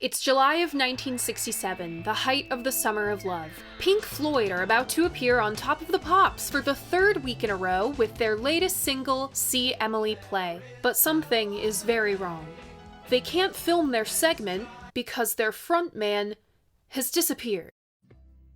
It's July of 1967, the height of the Summer of Love. Pink Floyd are about to appear on Top of the Pops for the third week in a row with their latest single, See Emily Play. But something is very wrong. They can't film their segment because their frontman has disappeared.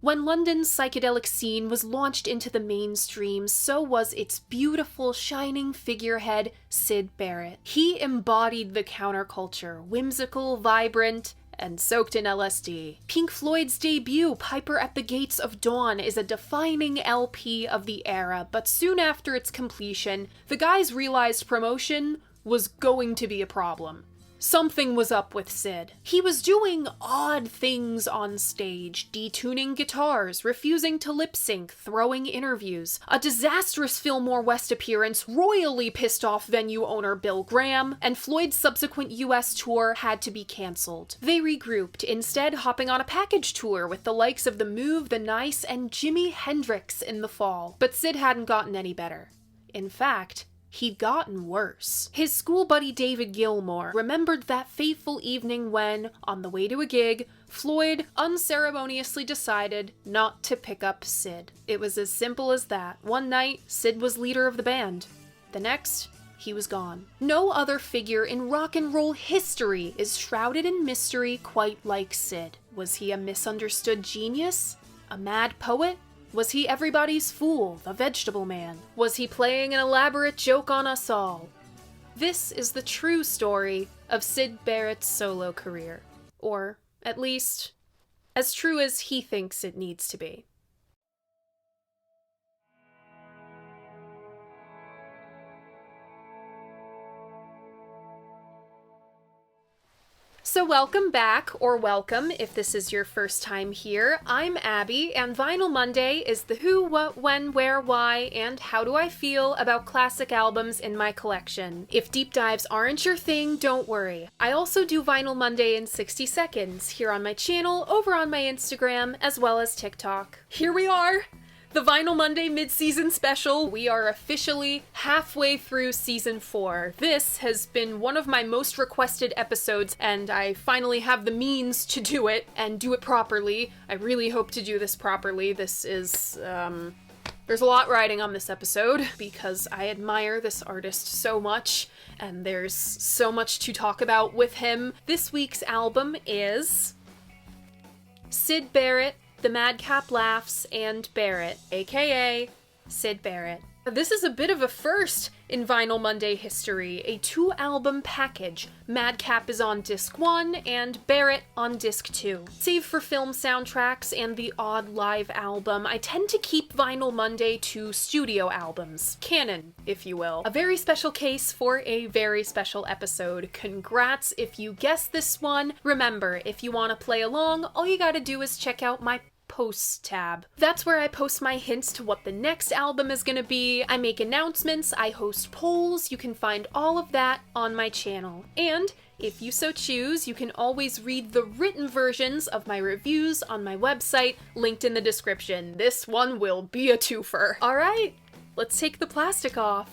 When London's psychedelic scene was launched into the mainstream, so was its beautiful, shining figurehead, Syd Barrett. He embodied the counterculture, whimsical, vibrant, and soaked in LSD. Pink Floyd's debut, Piper at the Gates of Dawn, is a defining LP of the era, but soon after its completion, the guys realized promotion was going to be a problem. Something was up with Syd. He was doing odd things on stage, detuning guitars, refusing to lip sync, throwing interviews. A disastrous Fillmore West appearance royally pissed off venue owner Bill Graham, and Floyd's subsequent US tour had to be cancelled. They regrouped, instead hopping on a package tour with the likes of The Move, The Nice, and Jimi Hendrix in the fall. But Syd hadn't gotten any better. In fact, he'd gotten worse. His school buddy David Gilmour remembered that fateful evening when, on the way to a gig, Floyd unceremoniously decided not to pick up Syd. It was as simple as that. One night, Syd was leader of the band. The next, he was gone. No other figure in rock and roll history is shrouded in mystery quite like Syd. Was he a misunderstood genius? A mad poet? Was he everybody's fool, the vegetable man? Was he playing an elaborate joke on us all? This is the true story of Syd Barrett's solo career. Or, at least, as true as he thinks it needs to be. So welcome back, or welcome if this is your first time here. I'm Abby, and Vinyl Monday is the who, what, when, where, why, and how do I feel about classic albums in my collection. If deep dives aren't your thing, don't worry. I also do Vinyl Monday in 60 seconds, here on my channel, over on my Instagram, as well as TikTok. Here we are! The Vinyl Monday mid-season special. We are officially halfway through season 4. This has been one of my most requested episodes, and I finally have the means to do it, and do it properly. I really hope to do this properly. This is, there's a lot riding on this episode, because I admire this artist so much, and there's so much to talk about with him. This week's album is Syd Barrett, The Madcap Laughs, and Barrett, aka Syd Barrett. This is a bit of a first in Vinyl Monday history, a 2-album package. Madcap is on disc 1 and Barrett on disc 2. Save for film soundtracks and the odd live album, I tend to keep Vinyl Monday to studio albums. Canon, if you will. A very special case for a very special episode. Congrats if you guessed this one. Remember, if you want to play along, all you gotta do is check out my Posts tab. That's where I post my hints to what the next album is gonna be. I make announcements, I host polls. You can find all of that on my channel. And if you so choose, you can always read the written versions of my reviews on my website, linked in the description. This one will be a twofer. Alright, let's take the plastic off.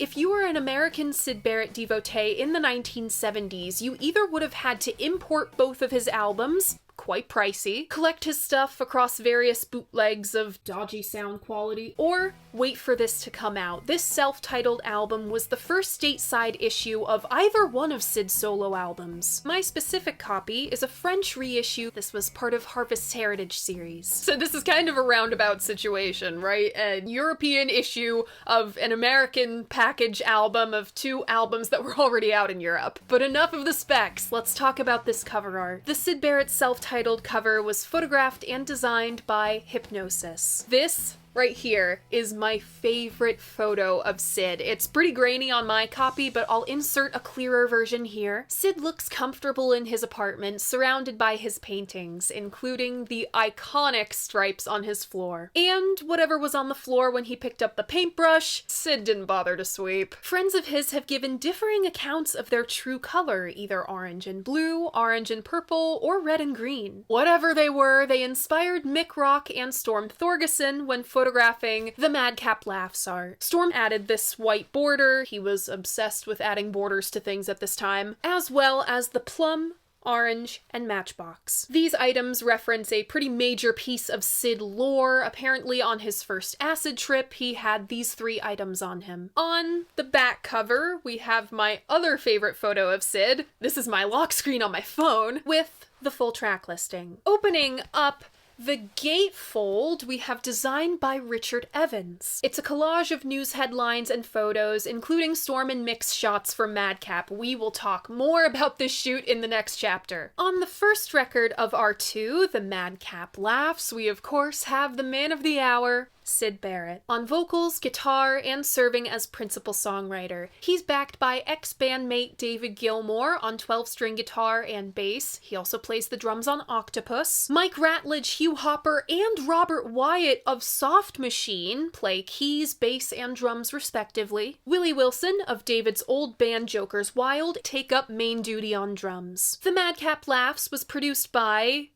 If you were an American Syd Barrett devotee in the 1970s, you either would have had to import both of his albums, quite pricey, collect his stuff across various bootlegs of dodgy sound quality, or wait for this to come out. This self-titled album was the first stateside issue of either one of Syd's solo albums. My specific copy is a French reissue. This was part of Harvest's Heritage series. So this is kind of a roundabout situation, right? A European issue of an American package album of 2 albums that were already out in Europe. But enough of the specs, let's talk about this cover art. The Syd Barrett self-titled cover was photographed and designed by Hypnosis. This right here is my favorite photo of Syd. It's pretty grainy on my copy, but I'll insert a clearer version here. Syd looks comfortable in his apartment, surrounded by his paintings, including the iconic stripes on his floor. And whatever was on the floor when he picked up the paintbrush, Syd didn't bother to sweep. Friends of his have given differing accounts of their true color, either orange and blue, orange and purple, or red and green. Whatever they were, they inspired Mick Rock and Storm Thorgerson when photographing photographing the Madcap Laughs art. Storm added this white border, he was obsessed with adding borders to things at this time, as well as the plum, orange, and matchbox. These items reference a pretty major piece of Syd lore. Apparently on his first acid trip, he had these 3 items on him. On the back cover, we have my other favorite photo of Syd. This is my lock screen on my phone, with the full track listing. Opening up the gatefold we have designed by Richard Evans. It's a collage of news headlines and photos, including Storm and Mick's shots from Madcap. We will talk more about this shoot in the next chapter. On the first record of R2, the Madcap Laughs, we of course have the man of the hour, Syd Barrett. On vocals, guitar, and serving as principal songwriter. He's backed by ex-bandmate David Gilmour on 12-string guitar and bass. He also plays the drums on Octopus. Mike Ratledge, Hugh Hopper, and Robert Wyatt of Soft Machine play keys, bass, and drums respectively. Willie Wilson of David's old band Joker's Wild take up main duty on drums. The Madcap Laughs was produced by...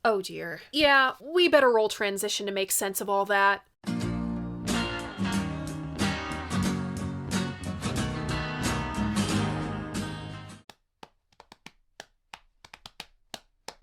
oh dear. Yeah, we better roll transition to make sense of all that.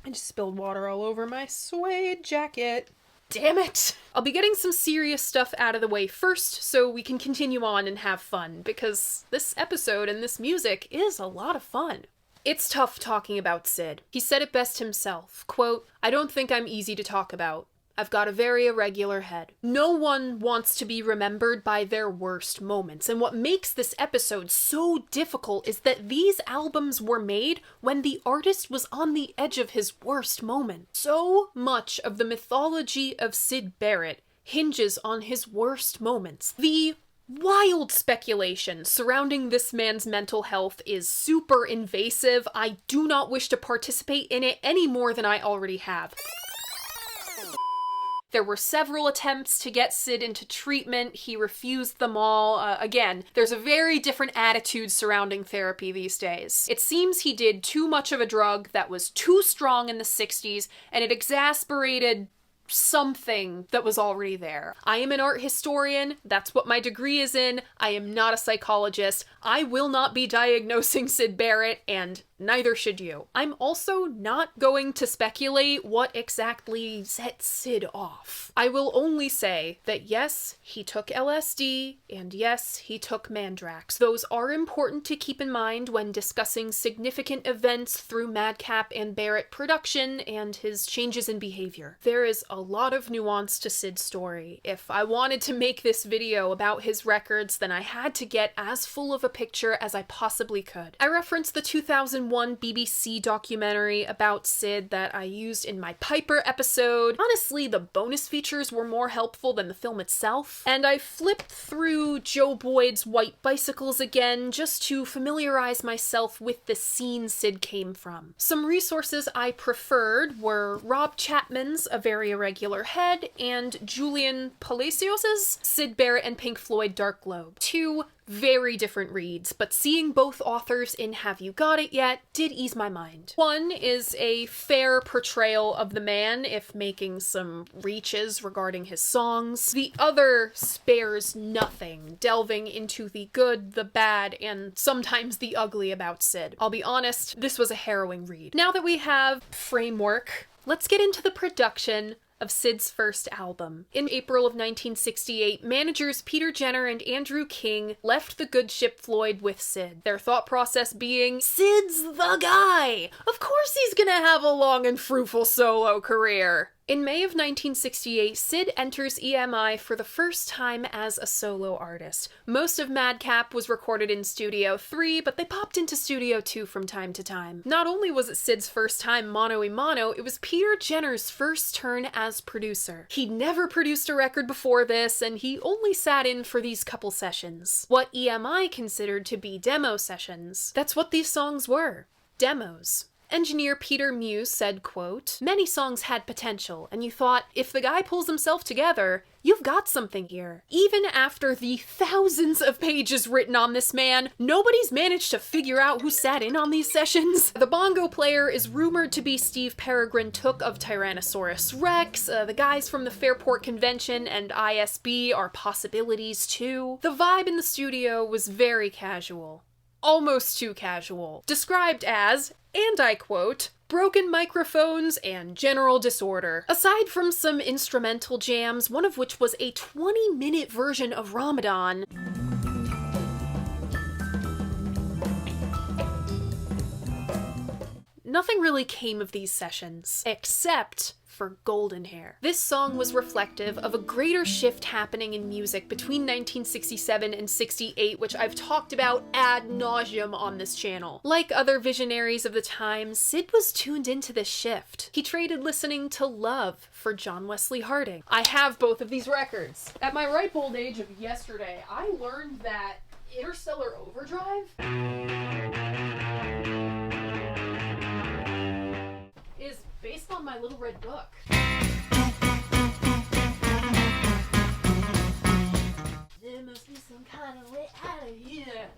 I just spilled water all over my suede jacket. Damn it! I'll be getting some serious stuff out of the way first so we can continue on and have fun, because this episode and this music is a lot of fun. It's tough talking about Syd. He said it best himself, quote, "I don't think I'm easy to talk about. I've got a very irregular head. No one wants to be remembered by their worst moments, and what makes this episode so difficult is that these albums were made when the artist was on the edge of his worst moment. So much of the mythology of Syd Barrett hinges on his worst moments. The wild speculation surrounding this man's mental health is super invasive. I do not wish to participate in it any more than I already have. There were several attempts to get Syd into treatment. He refused them all. Again, there's a very different attitude surrounding therapy these days. It seems he did too much of a drug that was too strong in the 60s, and it exasperated something that was already there. I am an art historian. That's what my degree is in. I am not a psychologist. I will not be diagnosing Syd Barrett, and neither should you. I'm also not going to speculate what exactly set Syd off. I will only say that yes, he took LSD, and yes, he took Mandrax. Those are important to keep in mind when discussing significant events through Madcap and Barrett production and his changes in behavior. There is a lot of nuance to Syd's story. If I wanted to make this video about his records, then I had to get as full of a picture as I possibly could. I referenced the 2001 BBC documentary about Syd that I used in my Piper episode. Honestly, the bonus features were more helpful than the film itself. And I flipped through Joe Boyd's White Bicycles again just to familiarize myself with the scene Syd came from. Some resources I preferred were Rob Chapman's A Very Irregular Head and Julian Palacios's Syd Barrett and Pink Floyd Dark Globe. Two very different reads, but seeing both authors in Have You Got It Yet did ease my mind. One is a fair portrayal of the man, if making some reaches regarding his songs. The other spares nothing, delving into the good, the bad, and sometimes the ugly about Syd. I'll be honest, this was a harrowing read. Now that we have framework, let's get into the production of Syd's first album. In April of 1968, managers Peter Jenner and Andrew King left the good ship Floyd with Syd. Their thought process being, Syd's the guy! Of course he's gonna have a long and fruitful solo career! In May of 1968, Syd enters EMI for the first time as a solo artist. Most of Madcap was recorded in Studio 3, but they popped into Studio 2 from time to time. Not only was it Syd's first time mano-a-mano, it was Peter Jenner's first turn as producer. He'd never produced a record before this, and he only sat in for these couple sessions. What EMI considered to be demo sessions. That's what these songs were. Demos. Engineer Peter Muse said, quote, "Many songs had potential, and you thought, if the guy pulls himself together, you've got something here. Even after the thousands of pages written on this man, nobody's managed to figure out who sat in on these sessions. The bongo player is rumored to be Steve Peregrine Took of Tyrannosaurus Rex. The guys from the Fairport Convention and ISB are possibilities too. The vibe in the studio was very casual. Almost too casual. Described as, and I quote, broken microphones and general disorder. Aside from some instrumental jams, one of which was a 20-minute version of Ramadan, nothing really came of these sessions, except for Golden Hair. This song was reflective of a greater shift happening in music between 1967 and 68, which I've talked about ad nauseum on this channel. Like other visionaries of the time, Syd was tuned into this shift. He traded listening to Love for John Wesley Harding. I have both of these records. At my ripe old age of yesterday, I learned that Interstellar Overdrive is based on my Little Red Book. There must be some kind of way out of here.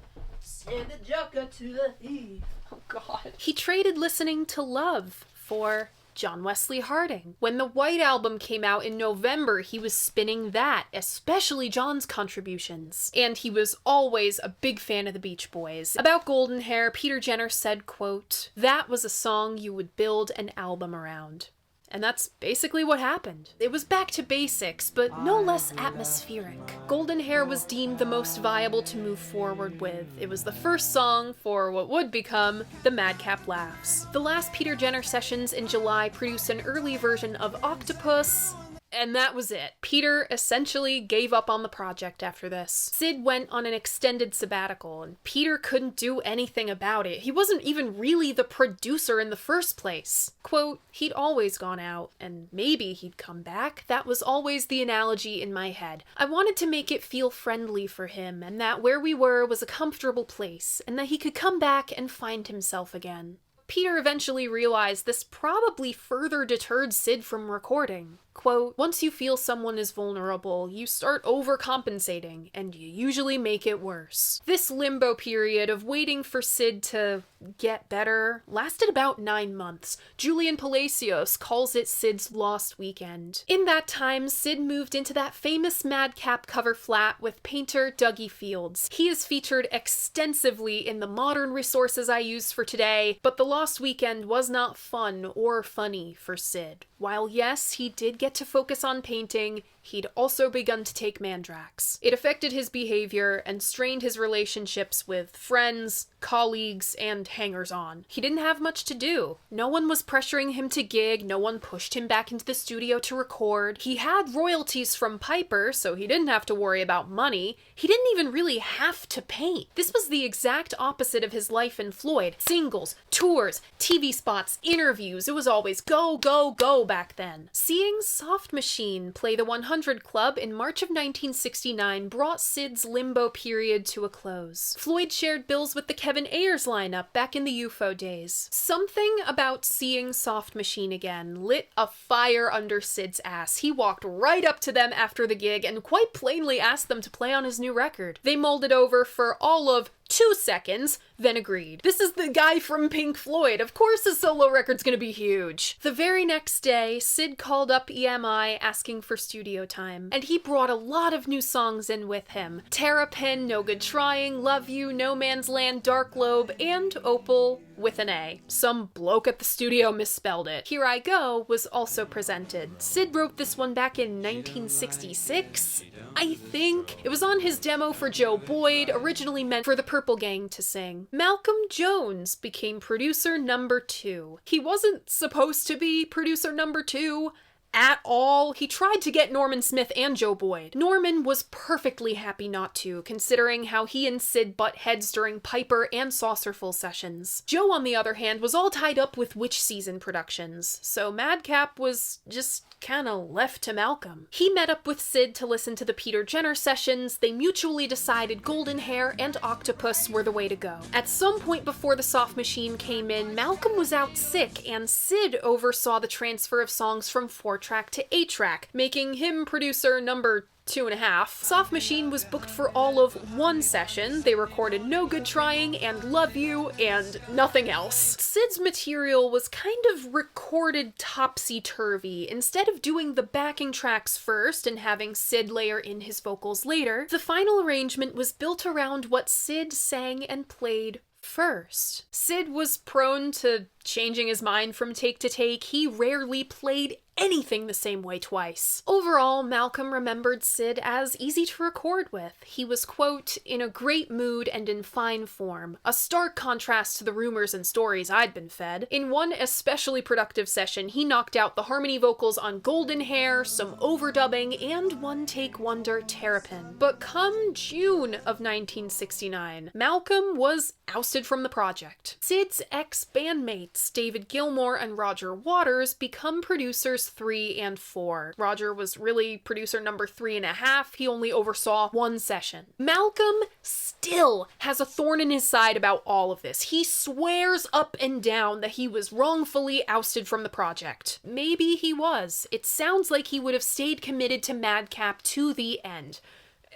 Send the Joker to the thief. Oh God. He traded listening to Love for John Wesley Harding. When the White Album came out in November, he was spinning that, especially John's contributions. And he was always a big fan of the Beach Boys. About Golden Hair, Peter Jenner said, quote, "That was a song you would build an album around." And that's basically what happened. It was back to basics, but no less atmospheric. Golden Hair was deemed the most viable to move forward with. It was the first song for what would become the Madcap Laughs. The last Peter Jenner sessions in July produced an early version of Octopus, and that was it. Peter essentially gave up on the project after this. Syd went on an extended sabbatical, and Peter couldn't do anything about it. He wasn't even really the producer in the first place. Quote, he'd always gone out, and maybe he'd come back. That was always the analogy in my head. I wanted to make it feel friendly for him, and that where we were was a comfortable place, and that he could come back and find himself again. Peter eventually realized this probably further deterred Syd from recording. Quote, once you feel someone is vulnerable, you start overcompensating, and you usually make it worse. This limbo period of waiting for Syd to get better lasted about 9 months. Julian Palacios calls it Syd's lost weekend. In that time, Syd moved into that famous Madcap cover flat with painter Dougie Fields. He is featured extensively in the modern resources I use for today, but the lost weekend was not fun or funny for Syd. While yes, he did get to focus on painting, he'd also begun to take Mandrax. It affected his behavior and strained his relationships with friends, colleagues, and hangers-on. He didn't have much to do. No one was pressuring him to gig, no one pushed him back into the studio to record. He had royalties from Piper, so he didn't have to worry about money. He didn't even really have to paint. This was the exact opposite of his life in Floyd. Singles, tours, TV spots, interviews. It was always go, go, go back then. Seeing Soft Machine play the 100 Club in March of 1969 brought Syd's limbo period to a close. Floyd shared bills with the Kevin Ayers lineup back in the UFO days. Something about seeing Soft Machine again lit a fire under Syd's ass. He walked right up to them after the gig and quite plainly asked them to play on his new record. They mulled it over for all of 2 seconds, then agreed. This is the guy from Pink Floyd. Of course his solo record's gonna be huge. The very next day, Syd called up EMI asking for studio time, and he brought a lot of new songs in with him. Terrapin, No Good Trying, Love You, No Man's Land, Dark Globe, and Opal with an A. Some bloke at the studio misspelled it. Here I Go was also presented. Syd wrote this one back in 1966, I think. It was on his demo for Joe Boyd, originally meant for the Purple Gang to sing. Malcolm Jones became producer number 2. He wasn't supposed to be producer number 2 at all. He tried to get Norman Smith and Joe Boyd. Norman was perfectly happy not to, considering how he and Syd butt heads during Piper and Saucerful sessions. Joe, on the other hand, was all tied up with Witch Season productions, so Madcap was just kinda left to Malcolm. He met up with Syd to listen to the Peter Jenner sessions. They mutually decided Golden Hair and Octopus were the way to go. At some point before the Soft Machine came in, Malcolm was out sick, and Syd oversaw the transfer of songs from Fortune track to 8-track, making him producer number 2.5. Soft Machine was booked for all of one session. They recorded No Good Trying and Love You and nothing else. Syd's material was kind of recorded topsy-turvy. Instead of doing the backing tracks first and having Syd layer in his vocals later, the final arrangement was built around what Syd sang and played first. Syd was prone to changing his mind from take to take. He rarely played anything the same way twice. Overall, Malcolm remembered Syd as easy to record with. He was, quote, in a great mood and in fine form, a stark contrast to the rumors and stories I'd been fed. In one especially productive session, he knocked out the harmony vocals on Golden Hair, some overdubbing, and one-take wonder Terrapin. But come June of 1969, Malcolm was ousted from the project. Syd's ex-bandmates, David Gilmour and Roger Waters, become producers 3 and 4. Roger was really producer number 3.5. He only oversaw one session. Malcolm still has a thorn in his side about all of this. He swears up and down that he was wrongfully ousted from the project. Maybe he was. It sounds like he would have stayed committed to Madcap to the end.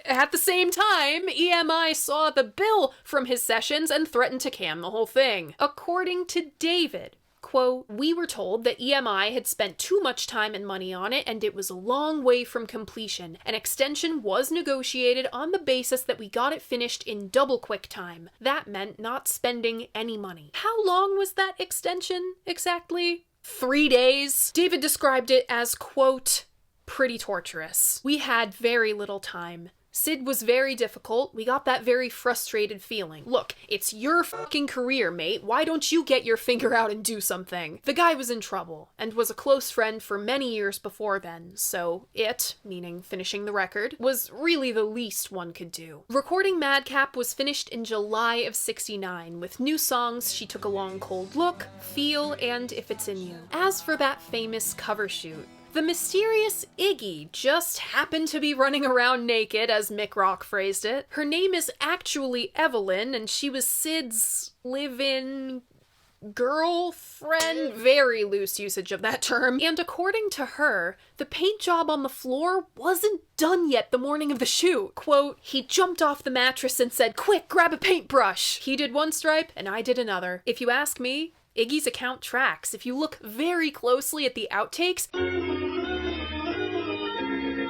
At the same time, EMI saw the bill from his sessions and threatened to can the whole thing. According to David, quote, we were told that EMI had spent too much time and money on it and it was a long way from completion. An extension was negotiated on the basis that we got it finished in double quick time. That meant not spending any money. How long was that extension exactly? 3 days? David described it as, quote, pretty torturous. We had very little time. Syd was very difficult. We got that very frustrated feeling. Look, it's your fucking career, mate. Why don't you get your finger out and do something? The guy was in trouble, and was a close friend for many years before then, so it, meaning finishing the record, was really the least one could do. Recording Madcap was finished in July of '69, with new songs She Took a Long Cold Look, Feel, and If It's in You. As for that famous cover shoot, the mysterious Iggy just happened to be running around naked, as Mick Rock phrased it. Her name is actually Evelyn, and she was Syd's live-in girlfriend. Very loose usage of that term. And according to her, the paint job on the floor wasn't done yet the morning of the shoot. Quote, he jumped off the mattress and said, quick, grab a paintbrush. He did one stripe, and I did another. If you ask me, Iggy's account tracks. If you look very closely at the outtakes,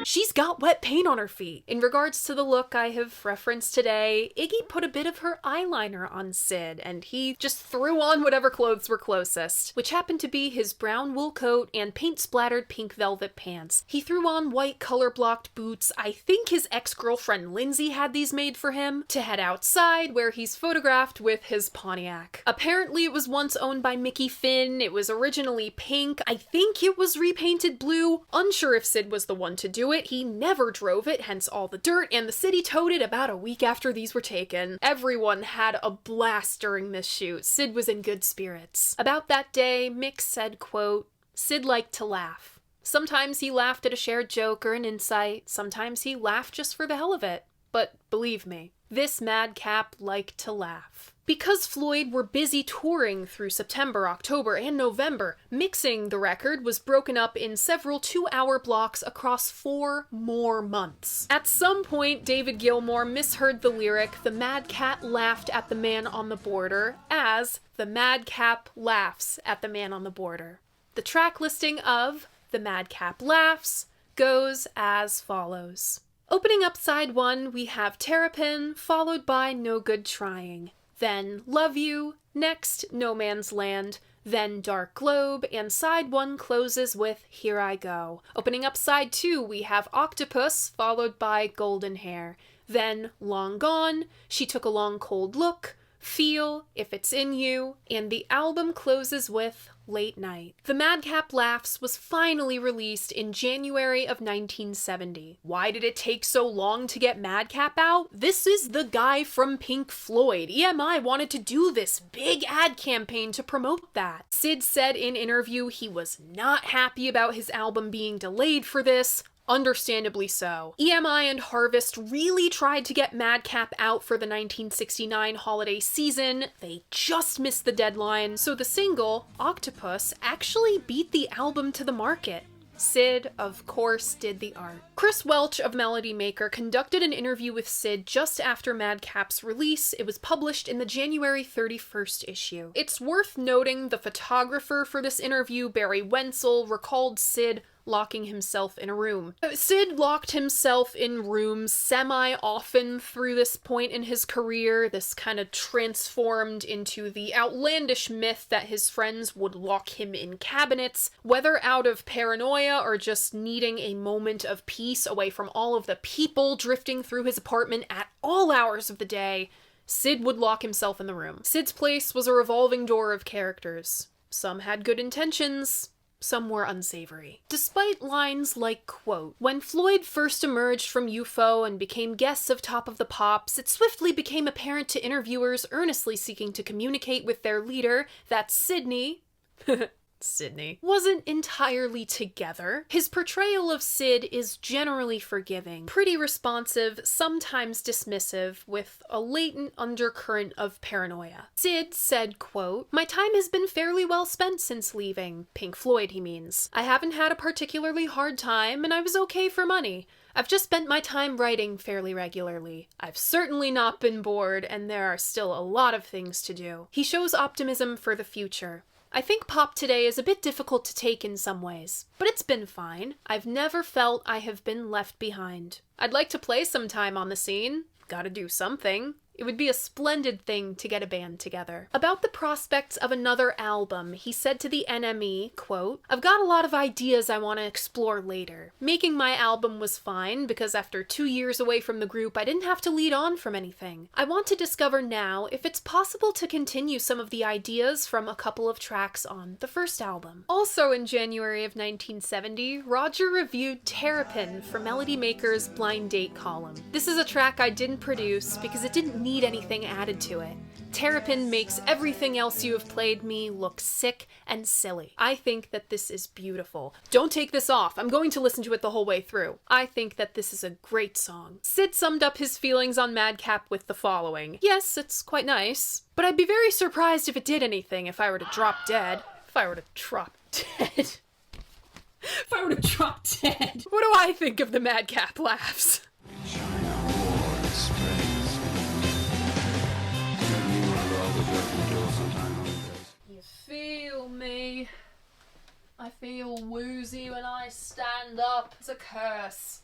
she's got wet paint on her feet. In regards to the look I have referenced today, Iggy put a bit of her eyeliner on Syd, and he just threw on whatever clothes were closest, which happened to be his brown wool coat and paint-splattered pink velvet pants. He threw on white color-blocked boots. I think his ex-girlfriend Lindsay had these made for him, to head outside, where he's photographed with his Pontiac. Apparently it was once owned by Mickey Finn. It was originally pink. I think it was repainted blue. Unsure if Syd was the one to do it. He never drove it, hence all the dirt, and the city towed it about a week after these were taken. Everyone had a blast during this shoot. Syd was in good spirits. About that day, Mick said, quote, Syd liked to laugh. Sometimes he laughed at a shared joke or an insight. Sometimes he laughed just for the hell of it. But believe me, this Madcap liked to laugh. Because Floyd were busy touring through September, October, and November, mixing the record was broken up in several 2-hour blocks across 4 more months. At some point, David Gilmour misheard the lyric, "The Mad Cat laughed at the man on the border," as "The Madcap laughs at the man on the border." The track listing of "The Madcap Laughs" goes as follows. Opening up side 1, we have Terrapin, followed by No Good Trying. Then Love You, next No Man's Land, then Dark Globe, and side 1 closes with Here I Go. Opening up side 2, we have Octopus, followed by Golden Hair. Then Long Gone, She Took a Long Cold Look, Feel, If It's in You, and the album closes with Late Night. The Madcap Laughs was finally released in January of 1970. Why did it take so long to get Madcap out? This is the guy from Pink Floyd. EMI wanted to do this big ad campaign to promote that. Syd said in interview he was not happy about his album being delayed for this. Understandably so. EMI and Harvest really tried to get Madcap out for the 1969 holiday season. They just missed the deadline, so the single, Octopus, actually beat the album to the market. Syd, of course, did the art. Chris Welch of Melody Maker conducted an interview with Syd just after Madcap's release. It was published in the January 31st issue. It's worth noting the photographer for this interview, Barry Wenzel, recalled Syd locking himself in a room. Syd locked himself in rooms semi-often through this point in his career. This kind of transformed into the outlandish myth that his friends would lock him in cabinets, whether out of paranoia or just needing a moment of peace away from all of the people drifting through his apartment at all hours of the day. Syd would lock himself in the room. Syd's place was a revolving door of characters. Some had good intentions, some were unsavory. Despite lines like, quote, "When Floyd first emerged from UFO and became guests of Top of the Pops, it swiftly became apparent to interviewers earnestly seeking to communicate with their leader that Sydney wasn't entirely together. His portrayal of Syd is generally forgiving, pretty responsive, sometimes dismissive, with a latent undercurrent of paranoia." Syd said, quote, "My time has been fairly well spent since leaving." Pink Floyd, he means. "I haven't had a particularly hard time, and I was okay for money. I've just spent my time writing fairly regularly. I've certainly not been bored, and there are still a lot of things to do." He shows optimism for the future. "I think pop today is a bit difficult to take in some ways, but it's been fine. I've never felt I have been left behind. I'd like to play some time on the scene. Gotta do something. It would be a splendid thing to get a band together." About the prospects of another album, he said to the NME, quote, "I've got a lot of ideas I want to explore later. Making my album was fine because after 2 years away from the group, I didn't have to lead on from anything. I want to discover now if it's possible to continue some of the ideas from a couple of tracks on the first album." Also in January of 1970, Roger reviewed Terrapin for Melody Maker's Blind Date column. "This is a track I didn't produce because it didn't need anything added to it. Terrapin makes everything else you have played me look sick and silly. I think that this is beautiful. Don't take this off. I'm going to listen to it the whole way through. I think that this is a great song." Syd summed up his feelings on Madcap with the following. "Yes, it's quite nice, but I'd be very surprised if it did anything if I were to drop dead." If I were to drop dead. If I were to drop dead. What do I think of the Madcap laughs? You feel me? I feel woozy when I stand up. It's a curse.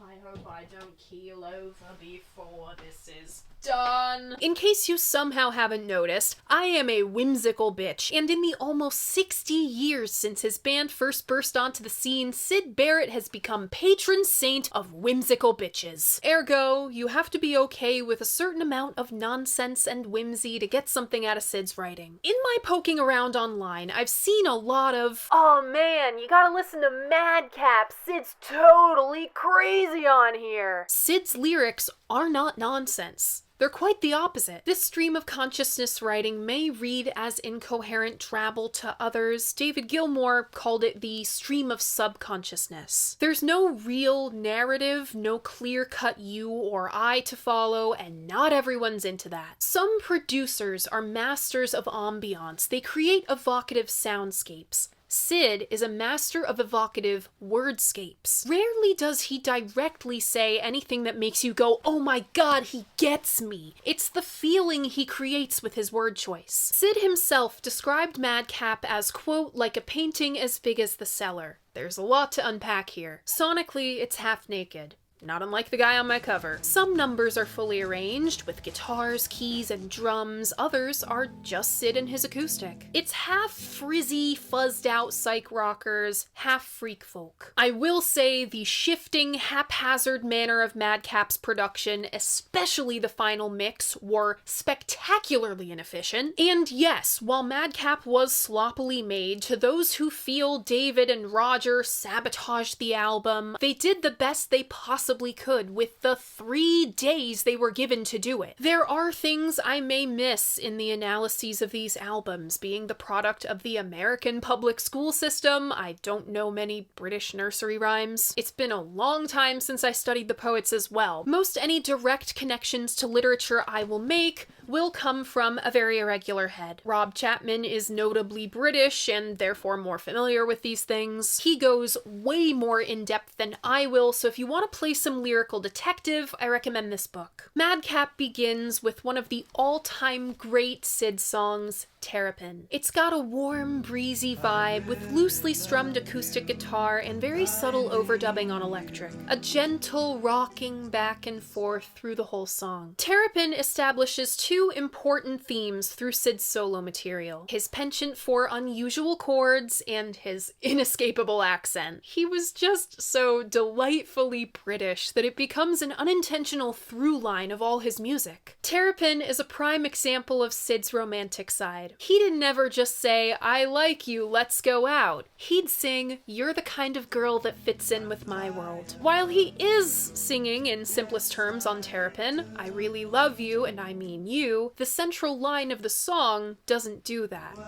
I hope I don't keel over before this is done. In case you somehow haven't noticed, I am a whimsical bitch, and in the almost 60 years since his band first burst onto the scene, Syd Barrett has become patron saint of whimsical bitches. Ergo, you have to be okay with a certain amount of nonsense and whimsy to get something out of Syd's writing. In my poking around online, I've seen a lot of, "Oh man, you gotta listen to Madcap, Syd's totally crazy on here." Syd's lyrics are not nonsense. They're quite the opposite. This stream of consciousness writing may read as incoherent drabble to others. David Gilmour called it the stream of subconsciousness. There's no real narrative, no clear-cut you or I to follow, and not everyone's into that. Some producers are masters of ambiance. They create evocative soundscapes. Syd is a master of evocative wordscapes. Rarely does he directly say anything that makes you go, "Oh my god, he gets me." It's the feeling he creates with his word choice. Syd himself described Madcap as, quote, "like a painting as big as the cellar." There's a lot to unpack here. Sonically, it's half naked. Not unlike the guy on my cover. Some numbers are fully arranged, with guitars, keys, and drums. Others are just Syd and his acoustic. It's half frizzy, fuzzed-out psych rockers, half freak folk. I will say the shifting, haphazard manner of Madcap's production, especially the final mix, were spectacularly inefficient. And yes, while Madcap was sloppily made, to those who feel David and Roger sabotaged the album, they did the best they possibly could with the 3 days they were given to do it. There are things I may miss in the analyses of these albums, being the product of the American public school system. I don't know many British nursery rhymes. It's been a long time since I studied the poets as well. Most any direct connections to literature I will make will come from a very irregular head. Rob Chapman is notably British and therefore more familiar with these things. He goes way more in depth than I will, so if you want to play some lyrical detective, I recommend this book. Madcap begins with one of the all-time great Syd songs, Terrapin. It's got a warm, breezy vibe with loosely strummed acoustic guitar and very subtle overdubbing on electric. A gentle rocking back and forth through the whole song. Terrapin establishes two important themes through Syd's solo material: his penchant for unusual chords and his inescapable accent. He was just so delightfully British that it becomes an unintentional through line of all his music. Terrapin is a prime example of Syd's romantic side. He'd never just say, "I like you, let's go out." He'd sing, "You're the kind of girl that fits in with my world." While he is singing in simplest terms on Terrapin, "I really love you and I mean you," the central line of the song doesn't do that.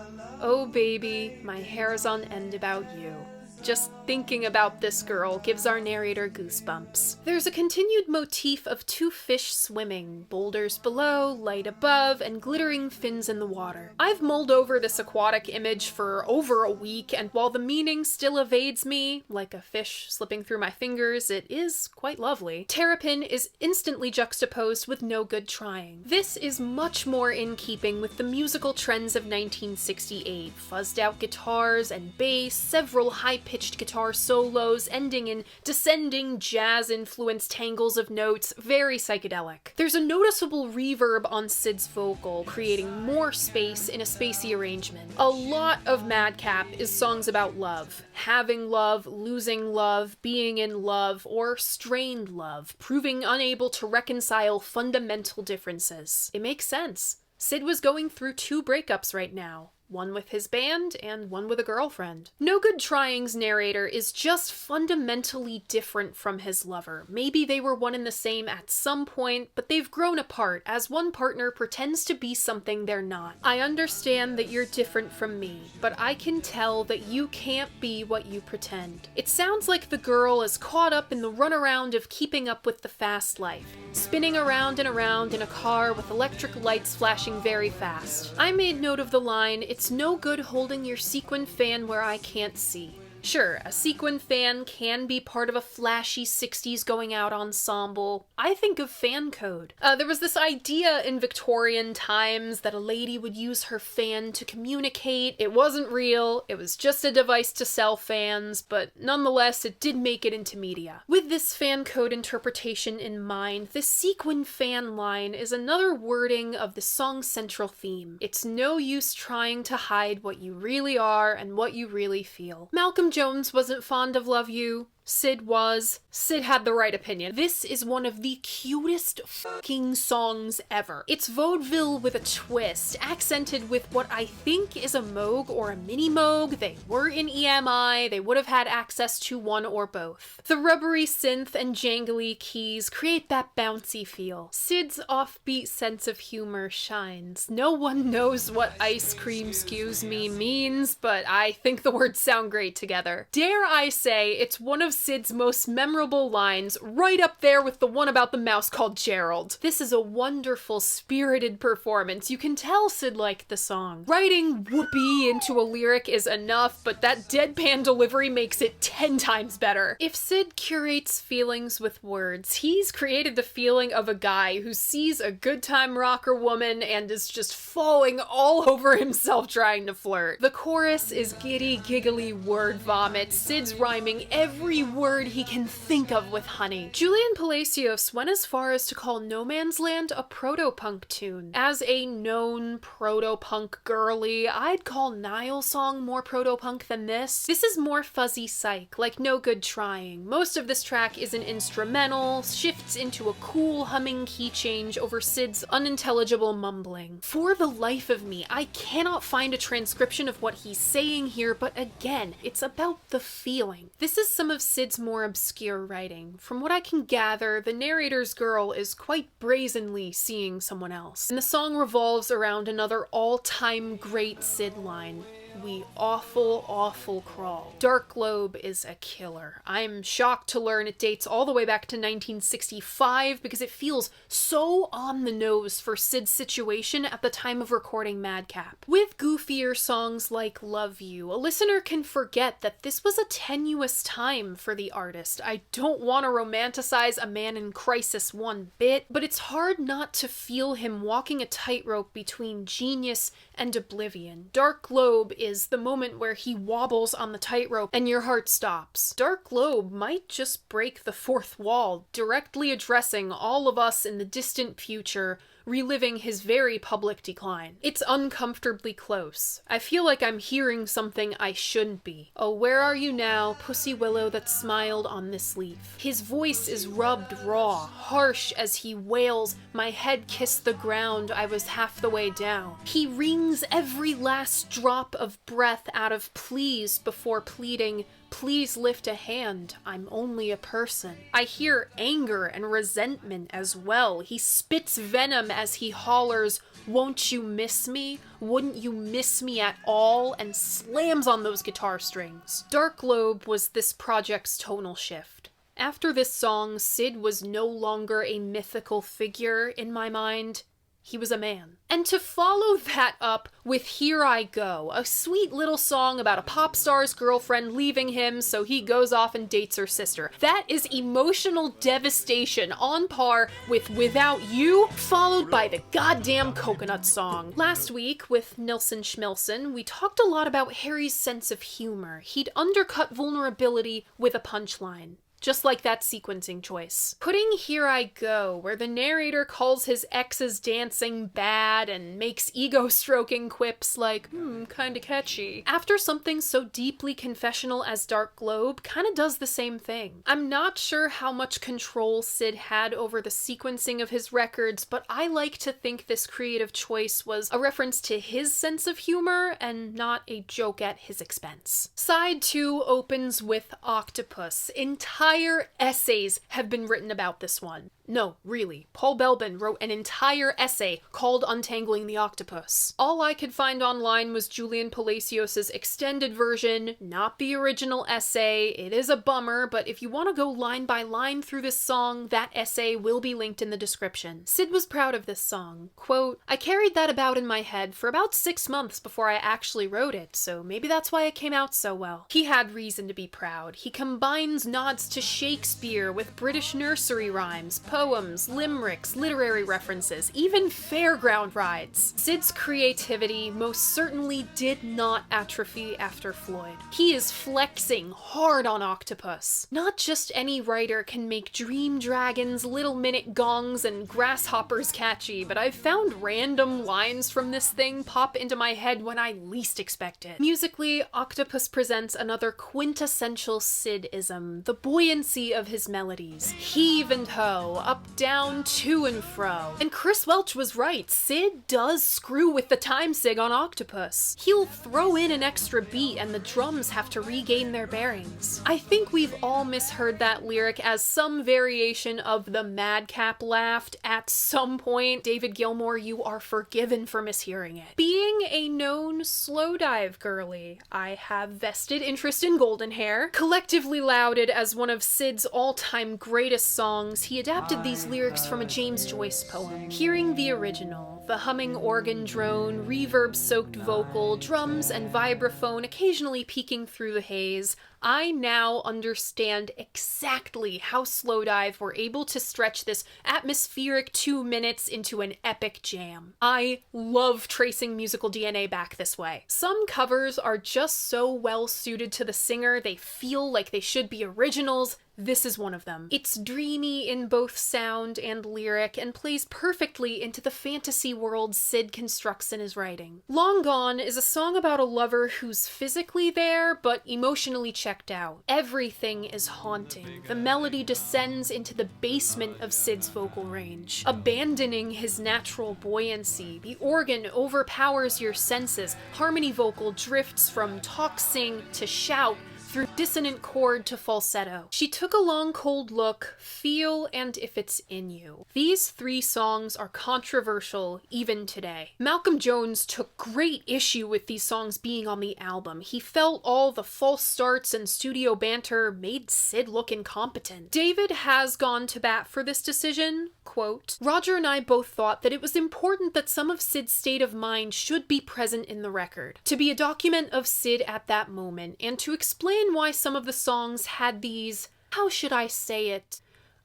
"Oh baby, my hair's on end about you." Just thinking about this girl gives our narrator goosebumps. There's a continued motif of two fish swimming, boulders below, light above, and glittering fins in the water. I've mulled over this aquatic image for over a week, and while the meaning still evades me, like a fish slipping through my fingers, it is quite lovely. Terrapin is instantly juxtaposed with No Good Trying. This is much more in keeping with the musical trends of 1968. Fuzzed out guitars and bass, several high-pitched guitar solos ending in descending jazz-influenced tangles of notes, very psychedelic. There's a noticeable reverb on Syd's vocal, creating more space in a spacey arrangement. A lot of Madcap is songs about love. Having love, losing love, being in love, or strained love, proving unable to reconcile fundamental differences. It makes sense. Syd was going through two breakups right now. One with his band, and one with a girlfriend. No Good Trying's narrator is just fundamentally different from his lover. Maybe they were one and the same at some point, but they've grown apart as one partner pretends to be something they're not. "I understand that you're different from me, but I can tell that you can't be what you pretend." It sounds like the girl is caught up in the runaround of keeping up with the fast life, spinning around and around in a car with electric lights flashing very fast. I made note of the line, "It's no good holding your sequin fan where I can't see." Sure, a sequin fan can be part of a flashy 60s going out ensemble. I think of fan code. There was this idea in Victorian times that a lady would use her fan to communicate. It wasn't real, it was just a device to sell fans, but nonetheless it did make it into media. With this fan code interpretation in mind, this sequin fan line is another wording of the song's central theme. It's no use trying to hide what you really are and what you really feel. Malcolm Jones wasn't fond of Love You. Syd was. Syd had the right opinion. This is one of the cutest fucking songs ever. It's vaudeville with a twist, accented with what I think is a Moog or a mini Moog. They were in EMI, they would have had access to one or both. The rubbery synth and jangly keys create that bouncy feel. Syd's offbeat sense of humor shines. No one knows what ice cream excuse me means, but I think the words sound great together. Dare I say, it's one of Syd's most memorable lines, right up there with the one about the mouse called Gerald. This is a wonderful, spirited performance. You can tell Syd liked the song. Writing whoopee into a lyric is enough, but that deadpan delivery makes it 10 times better. If Syd curates feelings with words, he's created the feeling of a guy who sees a good time rocker woman and is just falling all over himself trying to flirt. The chorus is giddy, giggly word vomit. Syd's rhyming every word he can think of with honey. Julian Palacios went as far as to call No Man's Land a proto-punk tune. As a known proto-punk girly, I'd call Niall's song more proto-punk than this. This is more fuzzy psych, like No Good Trying. Most of this track is an instrumental, shifts into a cool humming key change over Syd's unintelligible mumbling. For the life of me, I cannot find a transcription of what he's saying here, but again, it's about the feeling. This is some of Syd's more obscure writing. From what I can gather, the narrator's girl is quite brazenly seeing someone else, and the song revolves around another all-time great Syd line. we awful crawl. Dark Globe is a killer. I'm shocked to learn it dates all the way back to 1965 because it feels so on the nose for Syd's situation at the time of recording Madcap. With goofier songs like Love You, a listener can forget that this was a tenuous time for the artist. I don't want to romanticize a man in crisis one bit, but it's hard not to feel him walking a tightrope between genius and oblivion. Dark Globe is the moment where he wobbles on the tightrope and your heart stops. Dark Globe might just break the fourth wall, directly addressing all of us in the distant future, reliving his very public decline. It's uncomfortably close. I feel like I'm hearing something I shouldn't be. Oh, where are you now, pussy willow that smiled on this leaf? His voice is rubbed raw, harsh as he wails, my head kissed the ground, I was half the way down. He wrings every last drop of breath out of please before pleading, please lift a hand, I'm only a person. I hear anger and resentment as well. He spits venom as he hollers, won't you miss me? Wouldn't you miss me at all? And slams on those guitar strings. Dark Globe was this project's tonal shift. After this song, Syd was no longer a mythical figure in my mind. He was a man. And to follow that up with Here I Go, a sweet little song about a pop star's girlfriend leaving him so he goes off and dates her sister. That is emotional devastation on par with Without You, followed by the goddamn Coconut song. Last week with Nilsson Schmilsson, we talked a lot about Harry's sense of humor. He'd undercut vulnerability with a punchline. Just like that sequencing choice. Putting Here I Go, where the narrator calls his ex's dancing bad and makes ego-stroking quips like, kinda catchy. After something so deeply confessional as Dark Globe kinda does the same thing. I'm not sure how much control Syd had over the sequencing of his records, but I like to think this creative choice was a reference to his sense of humor and not a joke at his expense. Side 2 opens with Octopus. Entire essays have been written about this one. No, really. Paul Belbin wrote an entire essay called Untangling the Octopus. All I could find online was Julian Palacios' extended version, not the original essay. It is a bummer, but if you want to go line by line through this song, that essay will be linked in the description. Syd was proud of this song. Quote, I carried that about in my head for about 6 months before I actually wrote it, so maybe that's why it came out so well. He had reason to be proud. He combines nods to Shakespeare with British nursery rhymes, poems, limericks, literary references, even fairground rides. Syd's creativity most certainly did not atrophy after Floyd. He is flexing hard on Octopus. Not just any writer can make dream dragons, little minute gongs, and grasshoppers catchy, but I've found random lines from this thing pop into my head when I least expect it. Musically, Octopus presents another quintessential Sydism, the buoyancy of his melodies. Heave and ho, up, down, to and fro. And Chris Welch was right, Syd does screw with the time sig on Octopus. He'll throw in an extra beat and the drums have to regain their bearings. I think we've all misheard that lyric as some variation of the Madcap laughed at some point. David Gilmour, you are forgiven for mishearing it. Being a known slow dive girly, I have vested interest in Golden Hair. Collectively lauded as one of Syd's all-time greatest songs, he adapted these lyrics from a James Joyce poem. Hearing the original, the humming organ drone, reverb-soaked vocal, drums and vibraphone occasionally peeking through the haze, I now understand exactly how Slowdive were able to stretch this atmospheric 2 minutes into an epic jam. I love tracing musical DNA back this way. Some covers are just so well suited to the singer, they feel like they should be originals. This is one of them. It's dreamy in both sound and lyric and plays perfectly into the fantasy world Syd constructs in his writing. Long Gone is a song about a lover who's physically there but emotionally checked out. Everything is haunting. The melody descends into the basement of Syd's vocal range. Abandoning his natural buoyancy, the organ overpowers your senses. Harmony vocal drifts from talk sing to shout, through dissonant chord to falsetto. She Took a Long Cold Look, Feel, and If It's In You. These three songs are controversial even today. Malcolm Jones took great issue with these songs being on the album. He felt all the false starts and studio banter made Syd look incompetent. David has gone to bat for this decision. Quote, "Roger and I both thought that it was important that some of Syd's state of mind should be present in the record, to be a document of Syd at that moment, and to explain why some of the songs had these, how should I say it,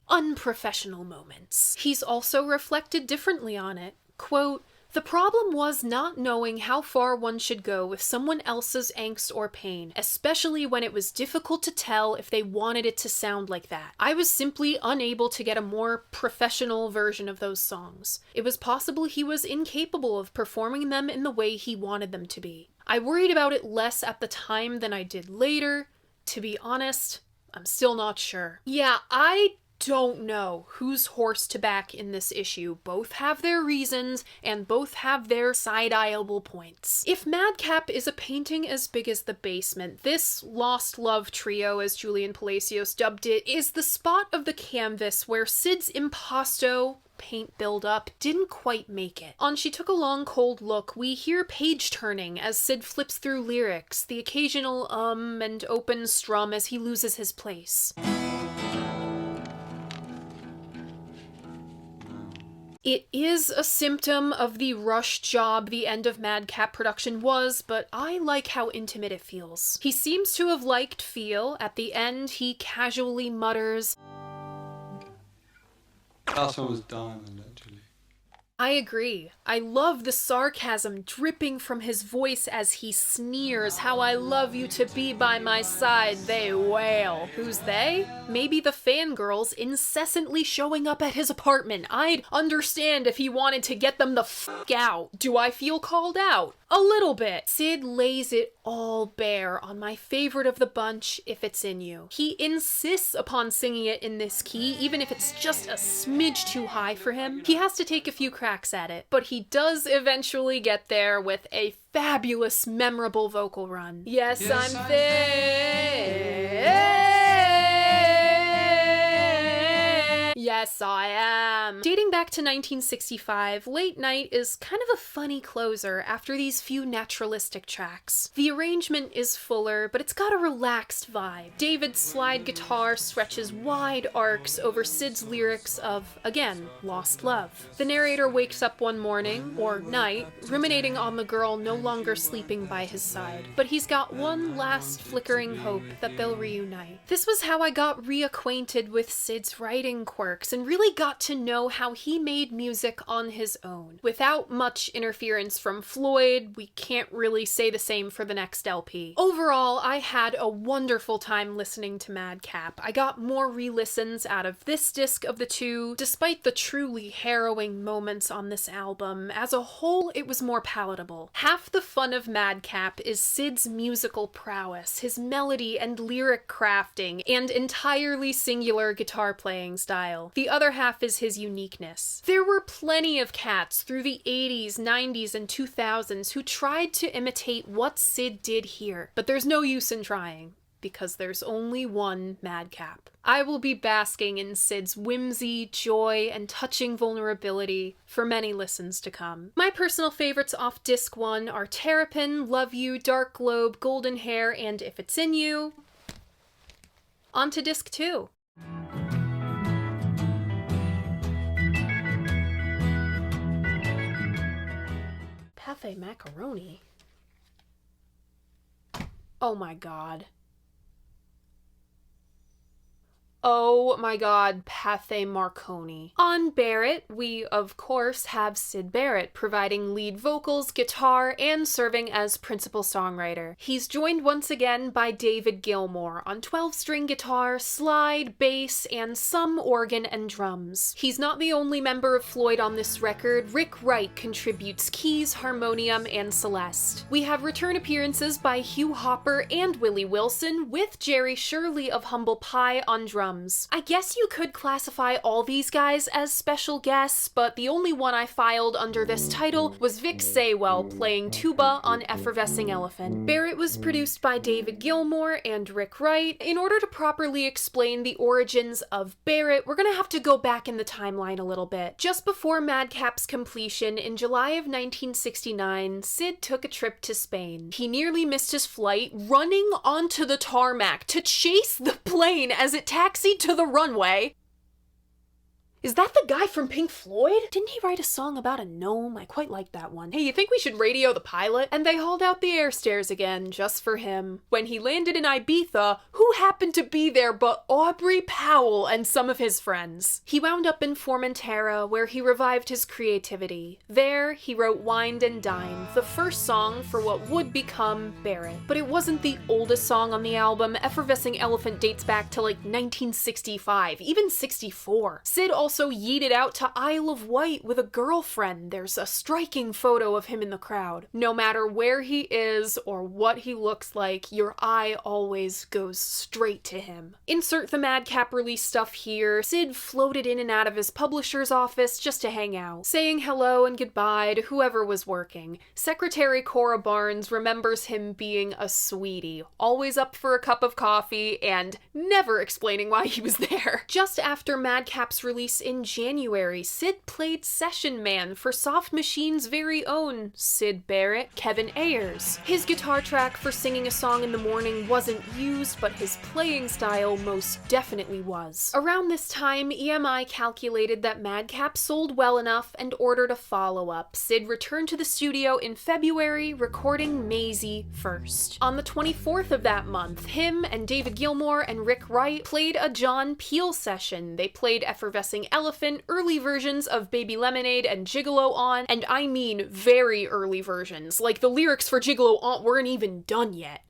unprofessional moments." He's also reflected differently on it. Quote, "The problem was not knowing how far one should go with someone else's angst or pain, especially when it was difficult to tell if they wanted it to sound like that. I was simply unable to get a more professional version of those songs. It was possible he was incapable of performing them in the way he wanted them to be. I worried about it less at the time than I did later. To be honest, I'm still not sure." Yeah, I don't know whose horse to back in this issue. Both have their reasons, and both have their side-eyeable points. If Madcap is a painting as big as the basement, this Lost Love trio, as Julian Palacios dubbed it, is the spot of the canvas where Syd's impasto paint build-up didn't quite make it. On She Took a Long Cold Look, we hear page turning as Syd flips through lyrics, the occasional and open strum as he loses his place. It is a symptom of the rush job the end of Madcap production was, but I like how intimate it feels. He seems to have liked Feel. At the end, he casually mutters, "Last one was Diamond, actually." I agree. I love the sarcasm dripping from his voice as he sneers, "How I love you to be by my side, they wail." Who's they? Maybe the fangirls incessantly showing up at his apartment. I'd understand if he wanted to get them the fuck out. Do I feel called out? A little bit. Syd lays it all bare on my favorite of the bunch, If It's In You. He insists upon singing it in this key, even if it's just a smidge too high for him. He has to take a few cracks at it, but he does eventually get there with a fabulous, memorable vocal run. Yes, I'm there. Yes, I am. Dating back to 1965, Late Night is kind of a funny closer after these few naturalistic tracks. The arrangement is fuller, but it's got a relaxed vibe. David's slide guitar stretches wide arcs over Syd's lyrics of, again, lost love. The narrator wakes up one morning, or night, ruminating on the girl no longer sleeping by his side, but he's got one last flickering hope that they'll reunite. This was how I got reacquainted with Syd's writing quirks and really got to know how he made music on his own. Without much interference from Floyd, we can't really say the same for the next LP. Overall, I had a wonderful time listening to Madcap. I got more re-listens out of this disc of the two, despite the truly harrowing moments on this album. As a whole, it was more palatable. Half the fun of Madcap is Syd's musical prowess, his melody and lyric crafting, and entirely singular guitar playing style. The other half is his uniqueness. There were plenty of cats through the 80s, 90s, and 2000s who tried to imitate what Syd did here, but there's no use in trying, because there's only one Madcap. I will be basking in Syd's whimsy, joy, and touching vulnerability for many listens to come. My personal favorites off Disc 1 are Terrapin, Love You, Dark Globe, Golden Hair, and If It's In You. On to Disc 2. Pathé macaroni? Oh my god. Oh my god, Pathé Marconi. On Barrett, we of course have Syd Barrett providing lead vocals, guitar, and serving as principal songwriter. He's joined once again by David Gilmour on 12-string guitar, slide, bass, and some organ and drums. He's not the only member of Floyd on this record. Rick Wright contributes keys, harmonium, and Celeste. We have return appearances by Hugh Hopper and Willie Wilson, with Jerry Shirley of Humble Pie on drums. drums. I guess you could classify all these guys as special guests, but the only one I filed under this title was Vic Saywell playing tuba on Effervescing Elephant. Barrett was produced by David Gilmour and Rick Wright. In order to properly explain the origins of Barrett, we're gonna have to go back in the timeline a little bit. Just before Madcap's completion, in July of 1969, Syd took a trip to Spain. He nearly missed his flight running onto the tarmac to chase the plane as it taxied to the runway. Is that the guy from Pink Floyd? Didn't he write a song about a gnome? I quite like that one. Hey, you think we should radio the pilot? And they hauled out the air stairs again, just for him. When he landed in Ibiza, who happened to be there but Aubrey Powell and some of his friends? He wound up in Formentera, where he revived his creativity. There, he wrote Wined and Dined, the first song for what would become Barrett. But it wasn't the oldest song on the album. Effervescing Elephant dates back to like 1965, even 64. Syd also yeeted out to Isle of Wight with a girlfriend. There's a striking photo of him in the crowd. No matter where he is or what he looks like, your eye always goes straight to him. Insert the Madcap release stuff here. Syd floated in and out of his publisher's office just to hang out, saying hello and goodbye to whoever was working. Secretary Cora Barnes remembers him being a sweetie, always up for a cup of coffee and never explaining why he was there. Just after Madcap's release in January, Syd played session man for Soft Machine's very own Syd Barrett, Kevin Ayers. His guitar track for Singing a Song in the Morning wasn't used, but his playing style most definitely was. Around this time, EMI calculated that Madcap sold well enough and ordered a follow-up. Syd returned to the studio in February, recording Maisie first. On the 24th of that month, him and David Gilmour and Rick Wright played a John Peel session. They played Effervescing Elephant, early versions of Baby Lemonade and Gigolo on, and I mean very early versions. Like, the lyrics for Gigolo on weren't even done yet.